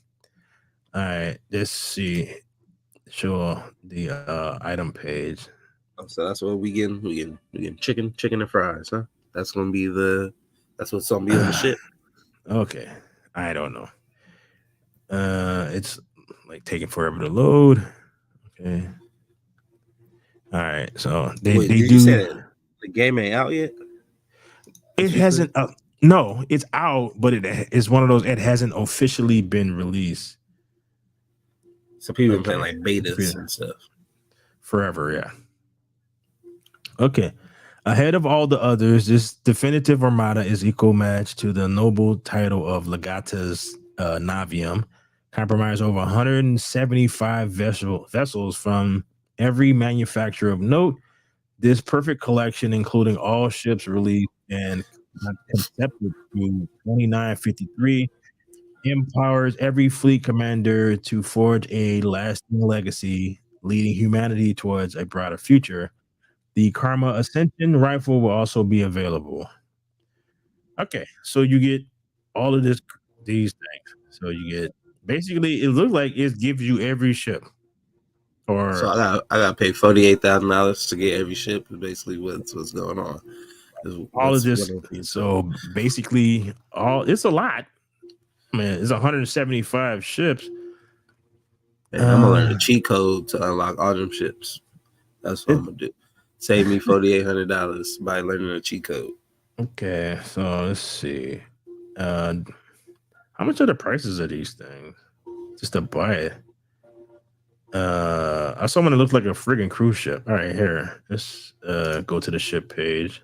All right, let's see. Show the item page. So that's what we getting. We getting chicken and fries, huh? That's what's gonna be on the ship. Okay, I don't know. It's like taking forever to load. Okay. All right, so they do. You say the game ain't out yet? It hasn't. No, it's out, but it is one of those. It hasn't officially been released. So people been playing like betas and stuff forever. Yeah. Okay. Ahead of all the others, this definitive Armada is equal match to the noble title of Legatus Navium. Comprise over 175 vessels from every manufacturer of note. This perfect collection, including all ships released and concepted through 2953, empowers every fleet commander to forge a lasting legacy, leading humanity towards a brighter future. The Karma Ascension rifle will also be available. Okay, so you get all of these things. So you get basically, it looks like it gives you every ship. Or so I got to pay $48,000 to get every ship. Is basically what's going on. All of this. So basically, it's a lot. Man, it's 175 ships. Man, I'm gonna learn the cheat code to unlock all them ships. That's what I'm gonna do. Save me $4,800 by learning the cheat code. Okay, so let's see. How much are the prices of these things? Just to buy it. I saw one that looked like a friggin' cruise ship. All right, here. Let's go to the ship page.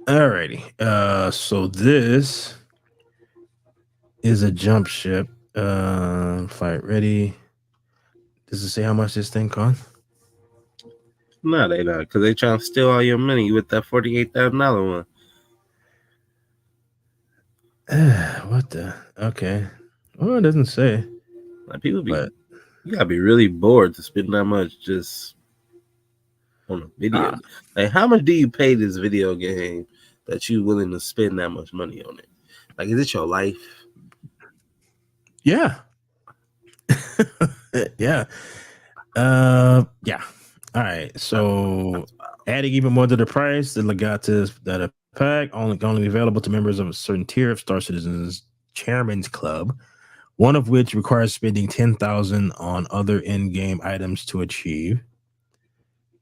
Alrighty. So this is a jump ship. Flight ready. Does it say how much this thing costs? No, they not, because they trying to steal all your money with that $48,000 one. What the? Okay. Well, it doesn't say. Like people be, But you gotta be really bored to spend that much just on a video. Like, how much do you pay this video game that you willing to spend that much money on it? Like, is it your life? yeah. Yeah. Yeah. All right. So adding even more to the price, the Legatus data pack only available to members of a certain tier of Star Citizens Chairman's Club, one of which requires spending 10,000 on other in-game items to achieve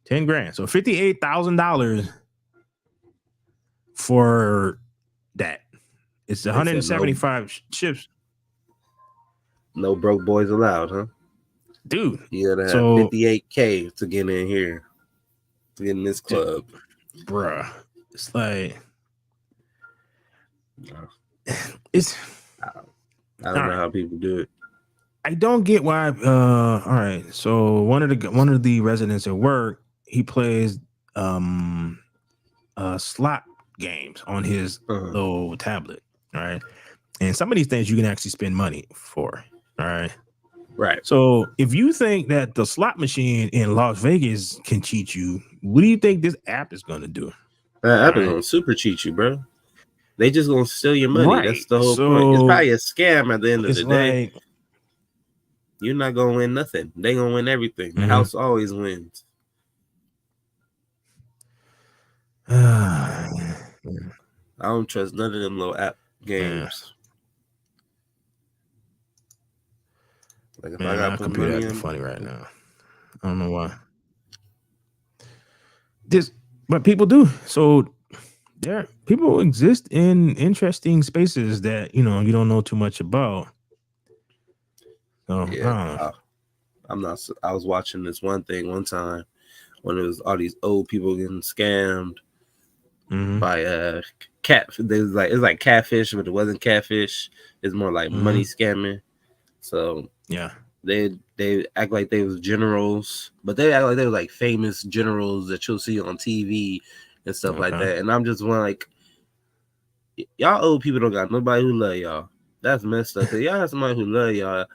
10 grand. So $58,000 for that. It's 175 chips. No broke boys allowed, huh? Dude. You gotta have So 58K to get in here, to get in this club. Bruh. It's like No. it's I don't know how people do it. I don't get why. All right. So one of the residents at work, he plays slot games on his little tablet. All right. And some of these things you can actually spend money for. All right. Right. So if you think that the slot machine in Las Vegas can cheat you, what do you think this app is going to do? That app is gonna super cheat you, bro. They just gonna steal your money. Right. That's the whole So, point. It's probably a scam at the end of It's the day. like, You're not gonna win nothing. They gonna win everything. The Mhm. house always wins. yeah. I don't trust none of them little app games. Like if I Man, gotta my put computer money acting in, funny right now. I don't know why. But people do. So people exist in interesting spaces that you don't know too much about. So I don't know. I was watching this one thing one time when it was all these old people getting scammed Mhm. by cat. It's like catfish, but it wasn't catfish. It's more like money scamming. So Yeah. they act like they was generals, but they act like they was like famous generals that you'll see on TV and stuff like Okay. that. And I'm just like, y'all old people don't got nobody who love y'all. That's messed up. Cause y'all have somebody who love y'all.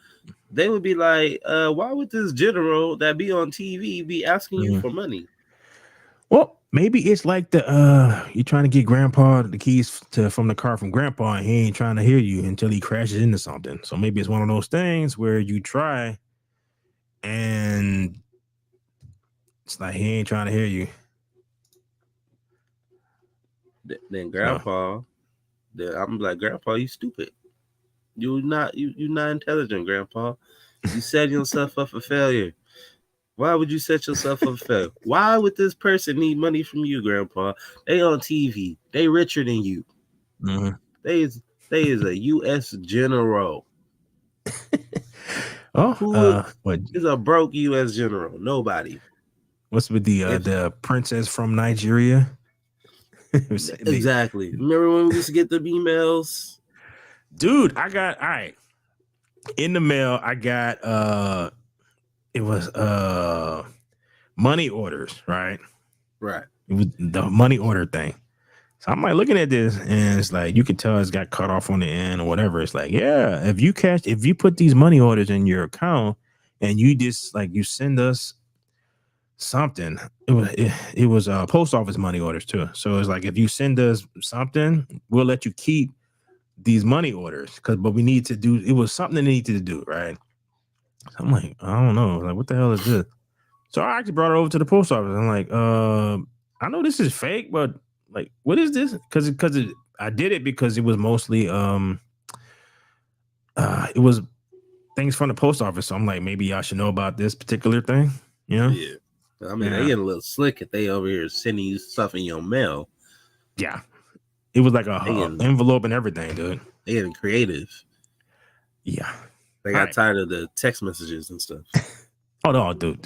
They would be like, why would this general that be on TV be asking you for money? Well, maybe it's like the you're trying to get grandpa the keys from the car from grandpa, and he ain't trying to hear you until he crashes into something. So maybe it's one of those things where you try and it's like he ain't trying to hear you. Then grandpa, I'm like, grandpa, you stupid. You're not intelligent, grandpa. You set yourself up for failure. Why would you set yourself up for failure? Why would this person need money from you, grandpa? They on TV. They richer than you. Mhm. They is a U.S. general. Oh, what is a broke U.S. general? Nobody. What's with the princess from Nigeria? Exactly. Remember when we used to get the emails? Dude, I got all right. In the mail, I got it was money orders, right? Right. It was the money order thing. So I'm like looking at this, and it's like you can tell it's got cut off on the end or whatever. It's like, yeah, if you put these money orders in your account and you just like you send us something, it was post office money orders too. So it's like if you send us something, we'll let you keep these money orders but we need to do it was something they needed to do, right? So I'm like, I don't know, like what the hell is this? So I actually brought it over to the post office. I'm like, I know this is fake, but like, what is this? Because I did it because it was mostly it was things from the post office. So I'm like, maybe y'all should know about this particular thing. Yeah. I mean, they get a little slick if they over here sending you stuff in your mail. Yeah. It was like a envelope and everything, dude. They getting creative. Yeah. They got tired of the text messages and stuff. Oh no, dude.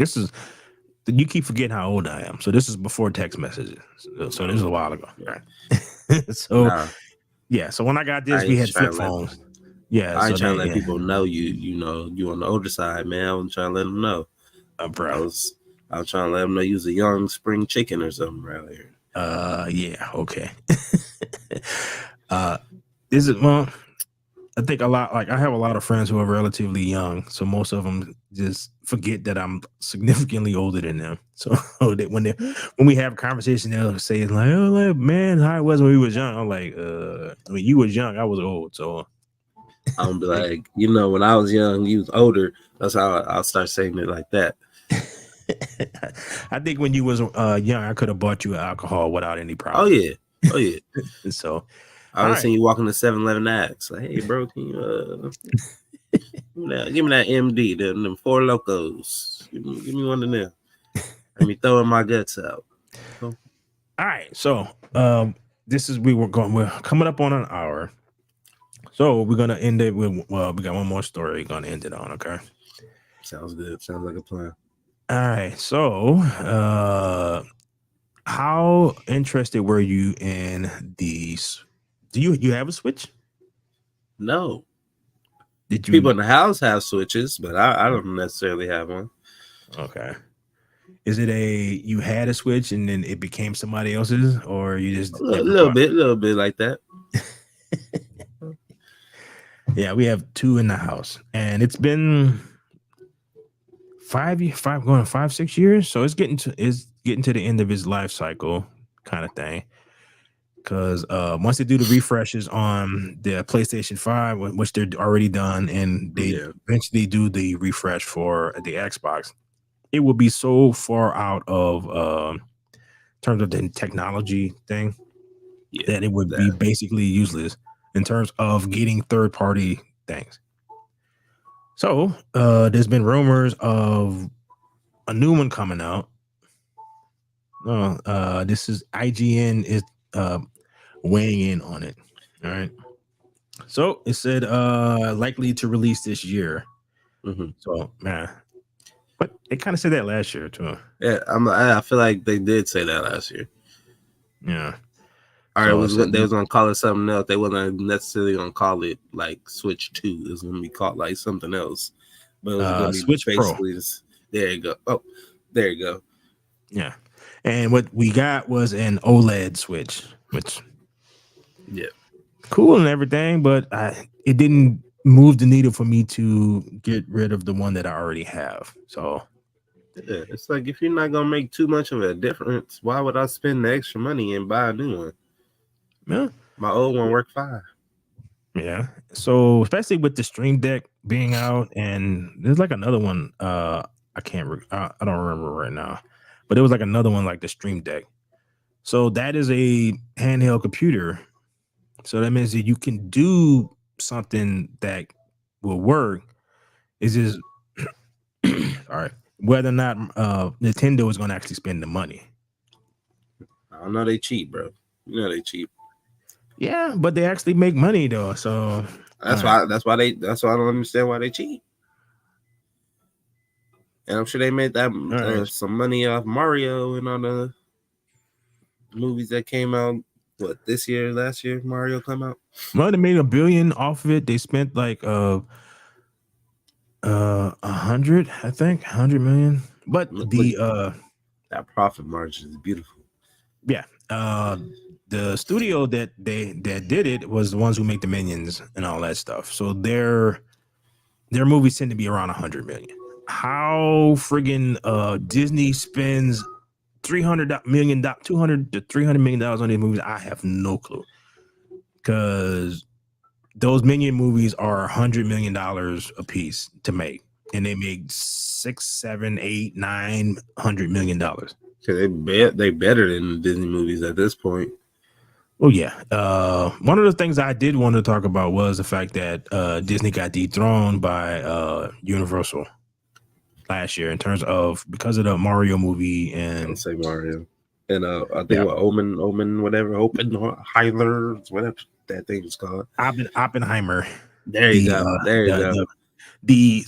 You keep forgetting how old I am. So this is before text messages. So this is a while ago. Right. So yeah. So when I got this, we had flip phones. Yeah. I ain't trying to let people know you on the older side, man. I was trying to let them know. Bro. I was trying to let them know you was a young spring chicken or something around here. Yeah, okay. Is it well? I think a lot. Like I have a lot of friends who are relatively young, so most of them just forget that I'm significantly older than them. So that when we have a conversation, they'll say it's like, "Oh, like, man, how it was when we was young." I'm like, when you was young, I was old. So I'm be like, you know, when I was young, you was older. That's how I'll start saying it like that. I think when you was young, I could have bought you alcohol without any Oh problem. yeah, oh yeah. So I would have Alright. seen you walking to 7-Eleven acts. Like, hey, bro, can you give me that MD, them 4 Locos. Give me one of them. Let me throwing my guts out. all right. So we're coming up on an hour. So we're gonna end it with we got one more story we're gonna end it on, okay? Sounds good. Sounds like a plan. All right. So how interested were you in these? Do you have a Switch? No. Did you People in the house have Switches, but I don't necessarily have one. Okay. Is it you had a Switch and then it became somebody else's, or you just A little bit like that. Yeah, we have 2 in the house, and it's been 5, 6 years. So it's getting to the end of its life cycle, kind of thing. Because once they do the refreshes on the PlayStation 5, which they're already done, and they eventually do the refresh for the Xbox, it will be so far out of terms of the technology thing that it would be basically useless in terms of getting third-party things. So there's been rumors of a new one coming out. This is IGN is weighing in on it. All right. So it said likely to release this year. Mm-hmm. So man, but they kind of said that last year too. Yeah, I feel like they did say that last year. Yeah. All right, they was gonna call it something else. They wasn't necessarily gonna call it like Switch 2. It was gonna be called like something else. But it was gonna be Switch basically Pro. There you go. Oh, there you go. Yeah. And what we got was an OLED Switch, which cool and everything, but it didn't move the needle for me to get rid of the one that I already have. So yeah, it's like if you're not gonna make too much of a difference, why would I spend the extra money and buy a new one? Yeah, my old one worked fine. Yeah, so especially with the Stream Deck being out, and there's like another one. I don't remember right now, but it was like another one like the Stream Deck. So that is a handheld computer. So that means that you can do something that will work. It's just all right. Whether or not Nintendo is going to actually spend the money. I don't know, they cheap, bro. You know they cheap. Yeah, but they actually make money though. So that's why I don't understand why they cheap. And I'm sure they made that some money off Mario and all the movies that came out. What, last year Mario come out? Well, they made $1 billion off of it. They spent like 100, I think, 100 million. But that profit margin is beautiful. Yeah. The studio that did it was the ones who make the Minions and all that stuff. So their movies tend to be around 100 million. How friggin' Disney spends $200 to $300 million on these movies, I have no clue. Because those Minion movies are $100 million a piece to make, and they make $600, $700, $800, $900 million. They better than the Disney movies at this point. Oh yeah. One of the things I did want to talk about was the fact that Disney got dethroned by Universal last year in terms of because of the Mario movie and I'll say Mario. And I think Oppenheimer, whatever that thing is called. Oppenheimer. There you go. The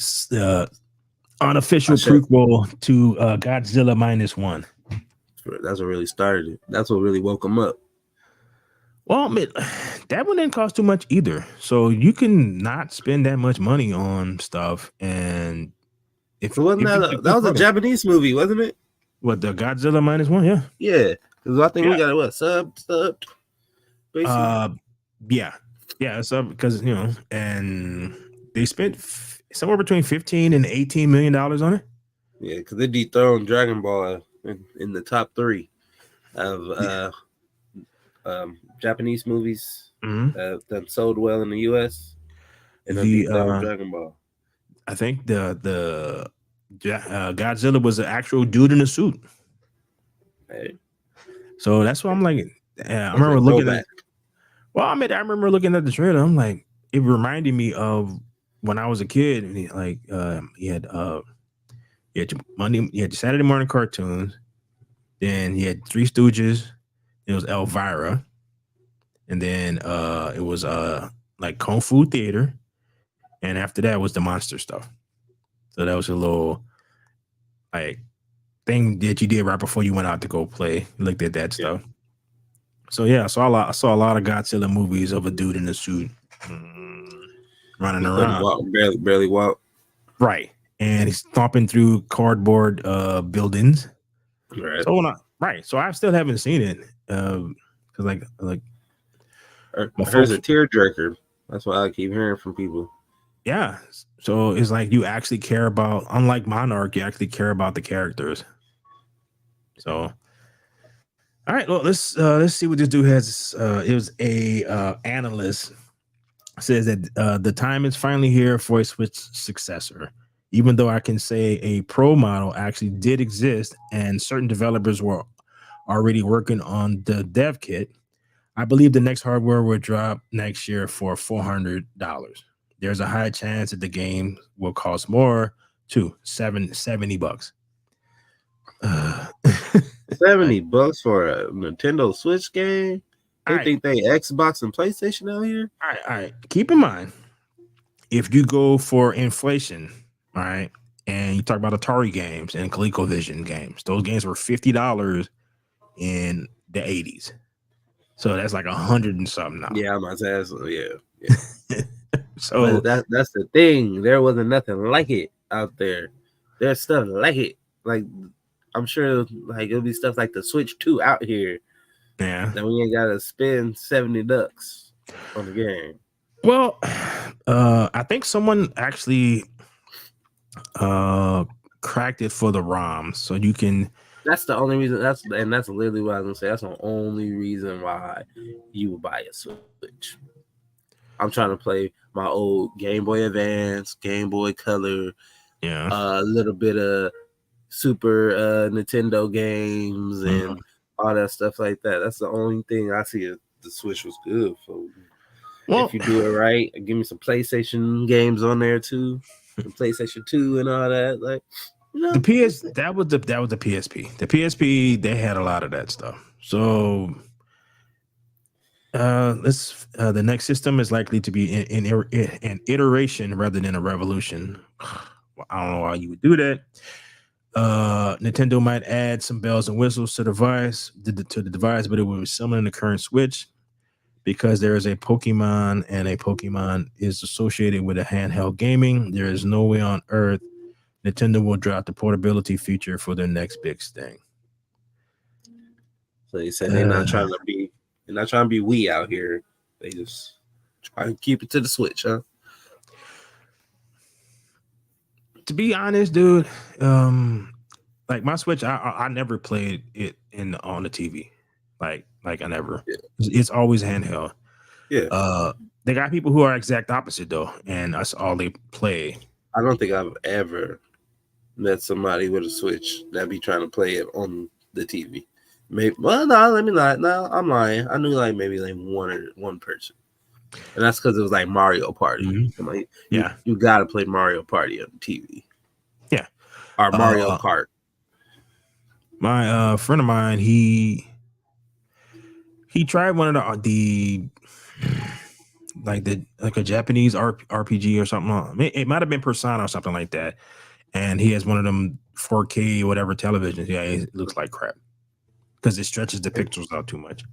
unofficial prequel to Godzilla -1. That's what really started it. That's what really woke them up. Well, that one didn't cost too much either. So you can not spend that much money on stuff. And that was a Japanese movie, wasn't it? What, the Godzilla -1? Yeah. Yeah. Because I think we got it subbed. Basically. Yeah. Yeah, it's up because and they spent somewhere between 15 and 18 million dollars on it. Yeah, because they dethroned Dragon Ball in the top 3 of Japanese movies that sold well in the U.S. and they dethroned Dragon Ball. I think the Godzilla was an actual dude in a suit. Hey, So that's why I'm like, I that's remember a looking throwback. at. Well, I remember looking at the trailer. I'm like, it reminded me of when I was a kid. And he had Monday, he had Saturday morning cartoons. Then he had Three Stooges. It was Elvira, and then it was like Kung Fu Theater, and after that was the monster stuff. So that was a little like thing that you did right before you went out to go play. You looked at that stuff. So yeah, I saw a lot of Godzilla movies of a dude in a suit running He around. barely walk. Right. And he's stomping through cardboard buildings. Right. So I still haven't seen it. Because like There's a tearjerker. That's what I keep hearing from people. yeah. So it's like you actually care about, unlike Monarch, you actually care about the characters. So all right, well, let's see what this dude has. It was a analyst says that the time is finally here for a Switch successor. Even though I can say a Pro model actually did exist and certain developers were already working on the dev kit, I believe the next hardware will drop next year for $400. There's a high chance that the game will cost more too, $70. $70 for a Nintendo Switch game? They think they Xbox and PlayStation out here? All right. Keep in mind, if you go for inflation, all right, and you talk about Atari games and ColecoVision games, those games were $50 in the 80s. So that's like 100 and something now. Yeah, I'm about to ask. Yeah. So that's the thing. There wasn't nothing like it out there. There's stuff like it. Like I'm sure like it'll be stuff like the Switch 2 out here. Yeah. Then we ain't gotta spend $70 on the game. Well, I think someone actually cracked it for the ROM, so you can. That's the only reason. That's literally what I was gonna say. That's the only reason why you would buy a Switch. I'm trying to play my old Game Boy Advance, Game Boy Color, a little bit of Super Nintendo games and all that stuff like that. That's the only thing I see the Switch was good for. Well, if you do it right, give me some PlayStation games on there too, some PlayStation 2 and all that. Like that was the PSP. The PSP, they had a lot of that stuff. So the next system is likely to be an iteration rather than a revolution. Well, I don't know why you would do that. Nintendo might add some bells and whistles to the device, but it will be similar to the current Switch because there is a Pokemon and a Pokemon is associated with a handheld gaming. There is no way on earth Nintendo will drop the portability feature for their next big thing. So you said they're not trying to be Wii out here. They just try to keep it to the Switch, huh? To be honest, dude, like my Switch, I never played it on the TV. Like I never. Yeah. It's always handheld. Yeah. They got people who are exact opposite though, and that's all they play. I don't think I've ever met somebody with a Switch that be trying to play it on the TV. Maybe. Well, no, let me lie. No, I'm lying. I knew maybe one person, and that's because it was like Mario Party. Mm-hmm. Like, you got to play Mario Party on TV. Yeah, or Mario Kart. My friend of mine, he tried one of the a Japanese RPG or something. It might have been Persona or something like that, and he has one of them 4K whatever televisions. Yeah, it looks like crap because it stretches the pixels out too much.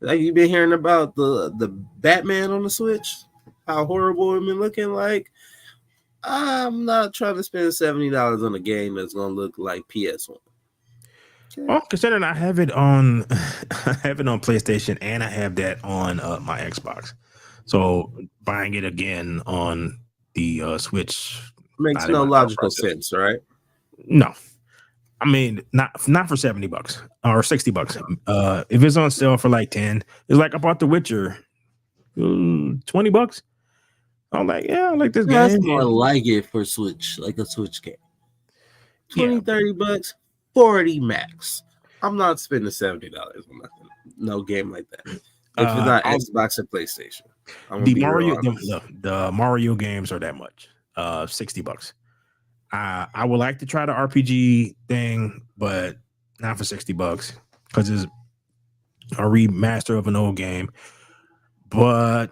Like you been hearing about the Batman on the Switch, how horrible it been looking like. I'm not trying to spend $70 on a game that's gonna look like PS1. Okay. Well, considering I have it on PlayStation and I have that on my Xbox, So buying it again on the Switch Makes thought it no might be logical worth it. sense, right? No, I mean not for $70 or $60. If it's on sale for like 10, it's like I bought The Witcher, $20. I'm like, yeah, I like this That's game. more like it for Switch, like a Switch game. 20, Yeah. $30, 40 max. I'm not spending $70 on nothing. No game like that. If it's not Xbox or PlayStation. The Mario games are that much. $60. I would like to try the RPG thing, but not for $60 because it's a remaster of an old game. But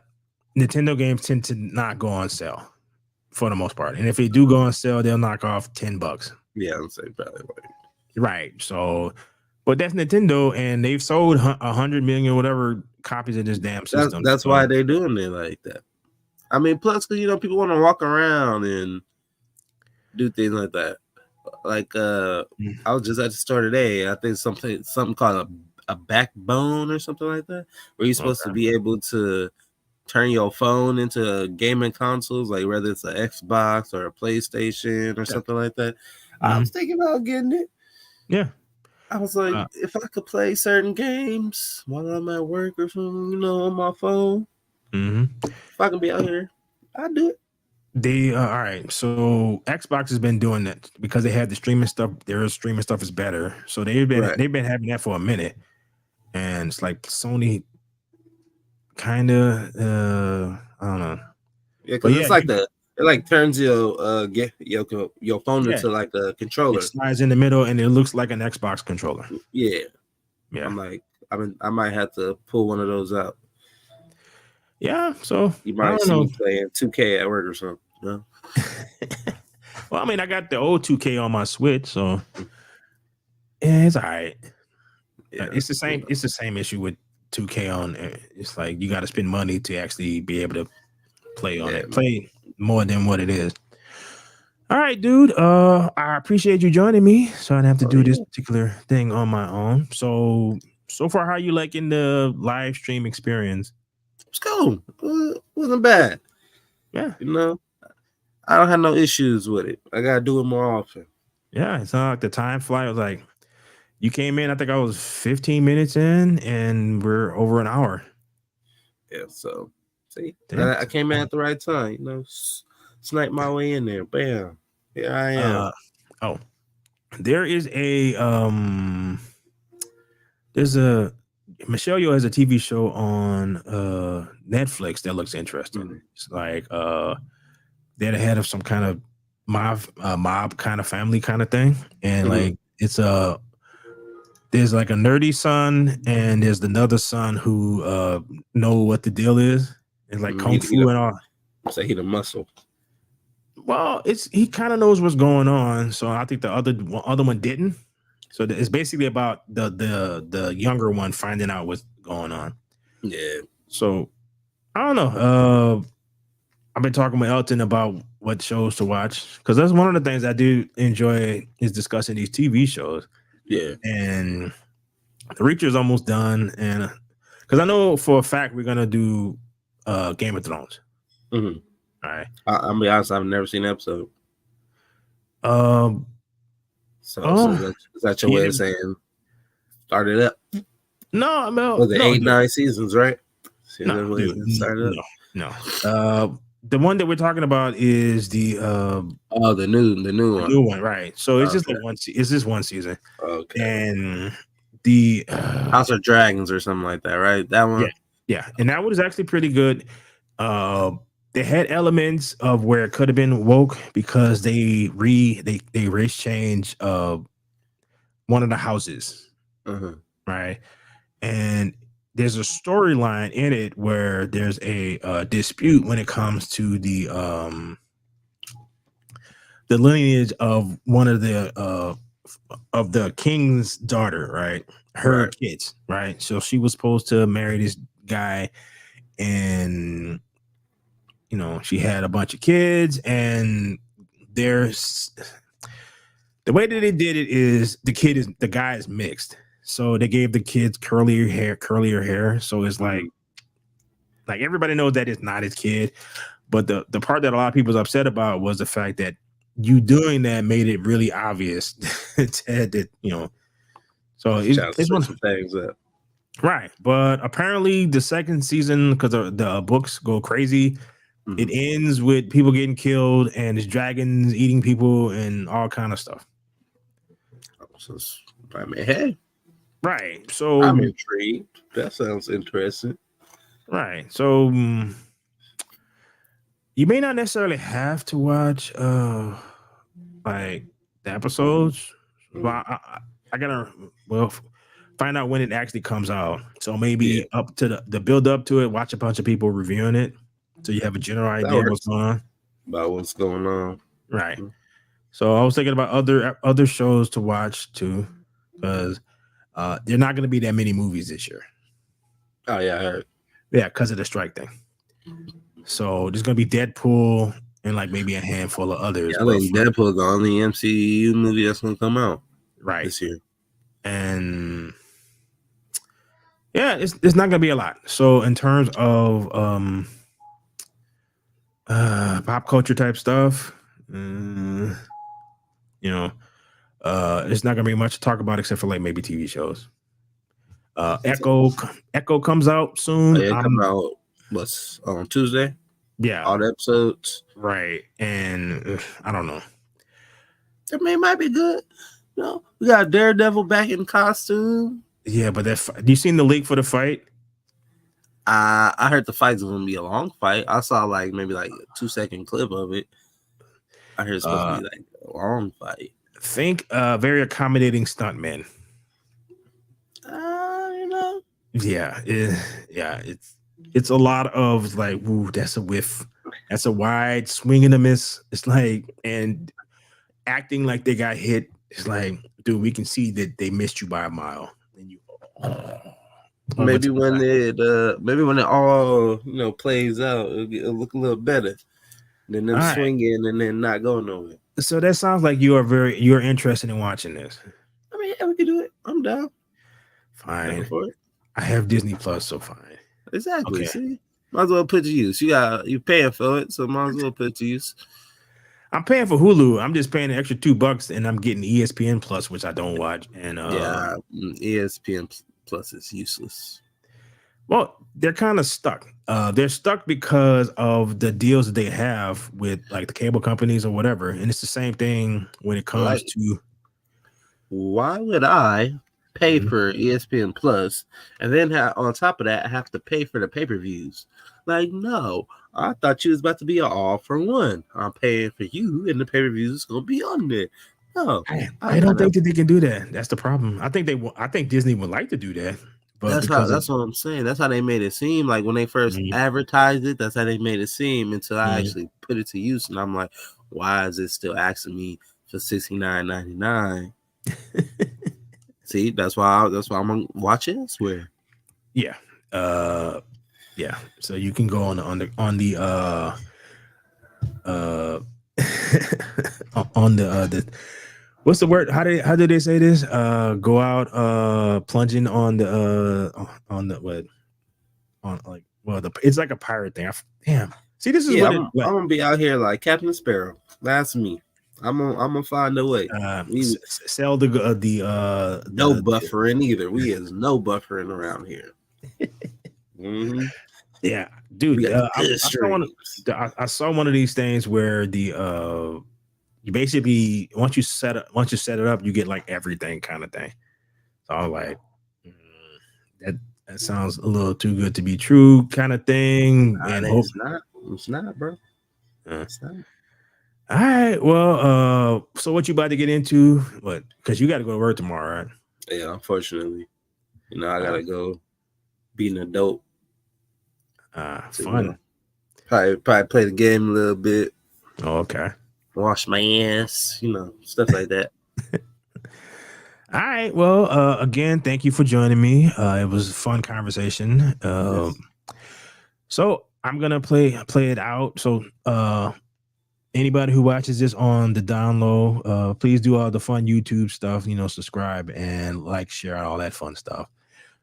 Nintendo games tend to not go on sale for the most part, and if they do go on sale, they'll knock off $10. Yeah, I'm saying probably right. So, but that's Nintendo, and they've sold 100 million whatever copies of this damn system. That's why they're doing it like that. I mean, plus, because people want to walk around and do things like that. Like I was just at the store today. I think something called a backbone or something like that, where you're supposed to be able to turn your phone into gaming consoles, like whether it's an Xbox or a PlayStation or something like that. I was thinking about getting it. Yeah. I was like, if I could play certain games while I'm at work or something, on my phone, if I can be out here, I'd do it. They all right. So Xbox has been doing that because they had the streaming stuff. Their streaming stuff is better. So they've been having that for a minute, and it's like Sony kind of I don't know. Yeah, because it's like it turns your phone into like a controller. It slides in the middle and it looks like an Xbox controller. Yeah. Yeah. I'm like, I might have to pull one of those out. Yeah, so you might see me playing 2K at work or something. No? Well, I mean, I got the old 2K on my Switch, so it's all right. Yeah, it's the same. It's the same issue with 2K on. It's like you got to spend money to actually be able to play on it. Play more than what it is. All right, dude. I appreciate you joining me, so I don't have to do this particular thing on my own. So far, how you liking the live stream experience? It's cool. It wasn't bad. Yeah. I don't have no issues with it. I gotta do it more often. Yeah, it's not like the time fly. It was like you came in, I think I was 15 minutes in, and we're over an hour. Yeah, so see, I came in at the right time, snipe my way in there. Bam. Here I am. There is Michelle Yeoh has a TV show on Netflix that looks interesting. It's like they're the head of some kind of mob kind of family kind of thing, and like it's there's like a nerdy son and there's another son who know what the deal is. It's like kung fu and all. So he the muscle. Well, he kind of knows what's going on. So I think the other one didn't. So it's basically about the younger one finding out what's going on. Yeah. So I don't know. I've been talking with Elton about what shows to watch because that's one of the things I do enjoy is discussing these TV shows. Yeah. And The Reacher is almost done, and because I know for a fact we're gonna do Game of Thrones. All right. I'll be honest, I've never seen an episode. So is that your way of saying start it up? No, was it 8-9 seasons, right? No. The one that we're talking about is the new one. New one, right? So it's just like it's just one season. Okay. And the House of Dragons or something like that, right? That one. Yeah. And that one is actually pretty good. They had elements of where it could have been woke because they race change one of the houses, right? And there's a storyline in it where there's a dispute when it comes to the lineage of one of the king's daughter, right? Her kids, right? So she was supposed to marry this guy, and she had a bunch of kids, and there's the way that they did it is the guy is mixed. So they gave the kids curlier hair. So it's like like everybody knows that it's not his kid, but the part that a lot of people was upset about was the fact that you doing that made it really obvious that So Trying to it's switch one some things up. right, but apparently the second season, because the books go crazy, it ends with people getting killed and there's dragons eating people and all kind of stuff. So, I mean, hey, Right. So I'm intrigued. That sounds interesting. right. So you may not necessarily have to watch like the episodes. But I gotta find out when it actually comes out. So maybe up to the build up to it, watch a bunch of people reviewing it, so you have a general idea of what's going on. About what's going on. Right. So I was thinking about other shows to watch too, because there are not going to be that many movies this year. Oh yeah, I heard. Yeah, because of the strike thing. So there's going to be Deadpool and like maybe a handful of others. Yeah, I think Deadpool's the only MCU movie that's going to come out this year. And yeah, it's not going to be a lot. So in terms of pop culture type stuff, it's not gonna be much to talk about except for like maybe TV shows. Echo comes out soon. It comes out what's on Tuesday? Yeah, all the episodes. Right, and I don't know. I mean, it might be good. No, we got Daredevil back in costume. Yeah, but do you seen the leak for the fight? I heard the fight's gonna be a long fight. I saw maybe a 2-second clip of it. I heard it's supposed to be a long fight. Think very accommodating stuntmen. Yeah, it's a lot of like, ooh, that's a whiff, that's a wide swing and a miss. It's like, and acting like they got hit. It's like, dude, we can see that they missed you by a mile. And you, maybe when it all plays out, it'll look a little better than them swinging and then not going nowhere. So that sounds like you're interested in watching this. I mean, yeah, we can do it. I'm down. Fine. I have Disney Plus, so fine. Exactly. Okay. See, might as well put to use. You're paying for it, so might as well put it to use. I'm paying for Hulu. I'm just paying the extra $2 and I'm getting ESPN Plus, which I don't watch. And ESPN Plus is useless. Well, they're kind of stuck. They're stuck because of the deals that they have with like the cable companies or whatever. And it's the same thing when it comes to. Why would I pay for ESPN Plus and then on top of that I have to pay for the pay-per-views? Like, no, I thought you was about to be an all for one. I'm paying for you and the pay-per-views is gonna be on there. No, I don't think that they can do that. That's the problem. I think Disney would like to do that. But that's what I'm saying. That's how they made it seem. Like when they first advertised it, that's how they made it seem until I actually put it to use. And I'm like, why is it still asking me for $69.99? See, that's why I'm gonna watch it elsewhere. Yeah. Yeah. So you can go on the what's the word? How do they say this? Go out plunging on the it's like a pirate thing. Damn. See, this is I'm gonna be out here like Captain Sparrow. That's me. I'm gonna find a way. Sell the no buffering either. We is no buffering around here. Yeah, dude. I saw one of these things where you basically once you set it up, you get like everything kind of thing. So I was like, that sounds a little too good to be true, kind of thing. And it's not, bro. It's not. All right. Well, so what you about to get into? What? Because you got to go to work tomorrow, right? Yeah, unfortunately. I gotta go be an adult. Fun. Probably play the game a little bit. Oh, okay. Wash my ass, stuff like that. All right. Well, again, thank you for joining me. It was a fun conversation. Yes. So I'm gonna play it out. So anybody who watches this on the download, please do all the fun YouTube stuff, subscribe and like, share, all that fun stuff.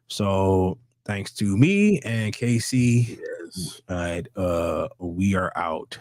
So Thanks to me and Casey. Yes. All right, we are out.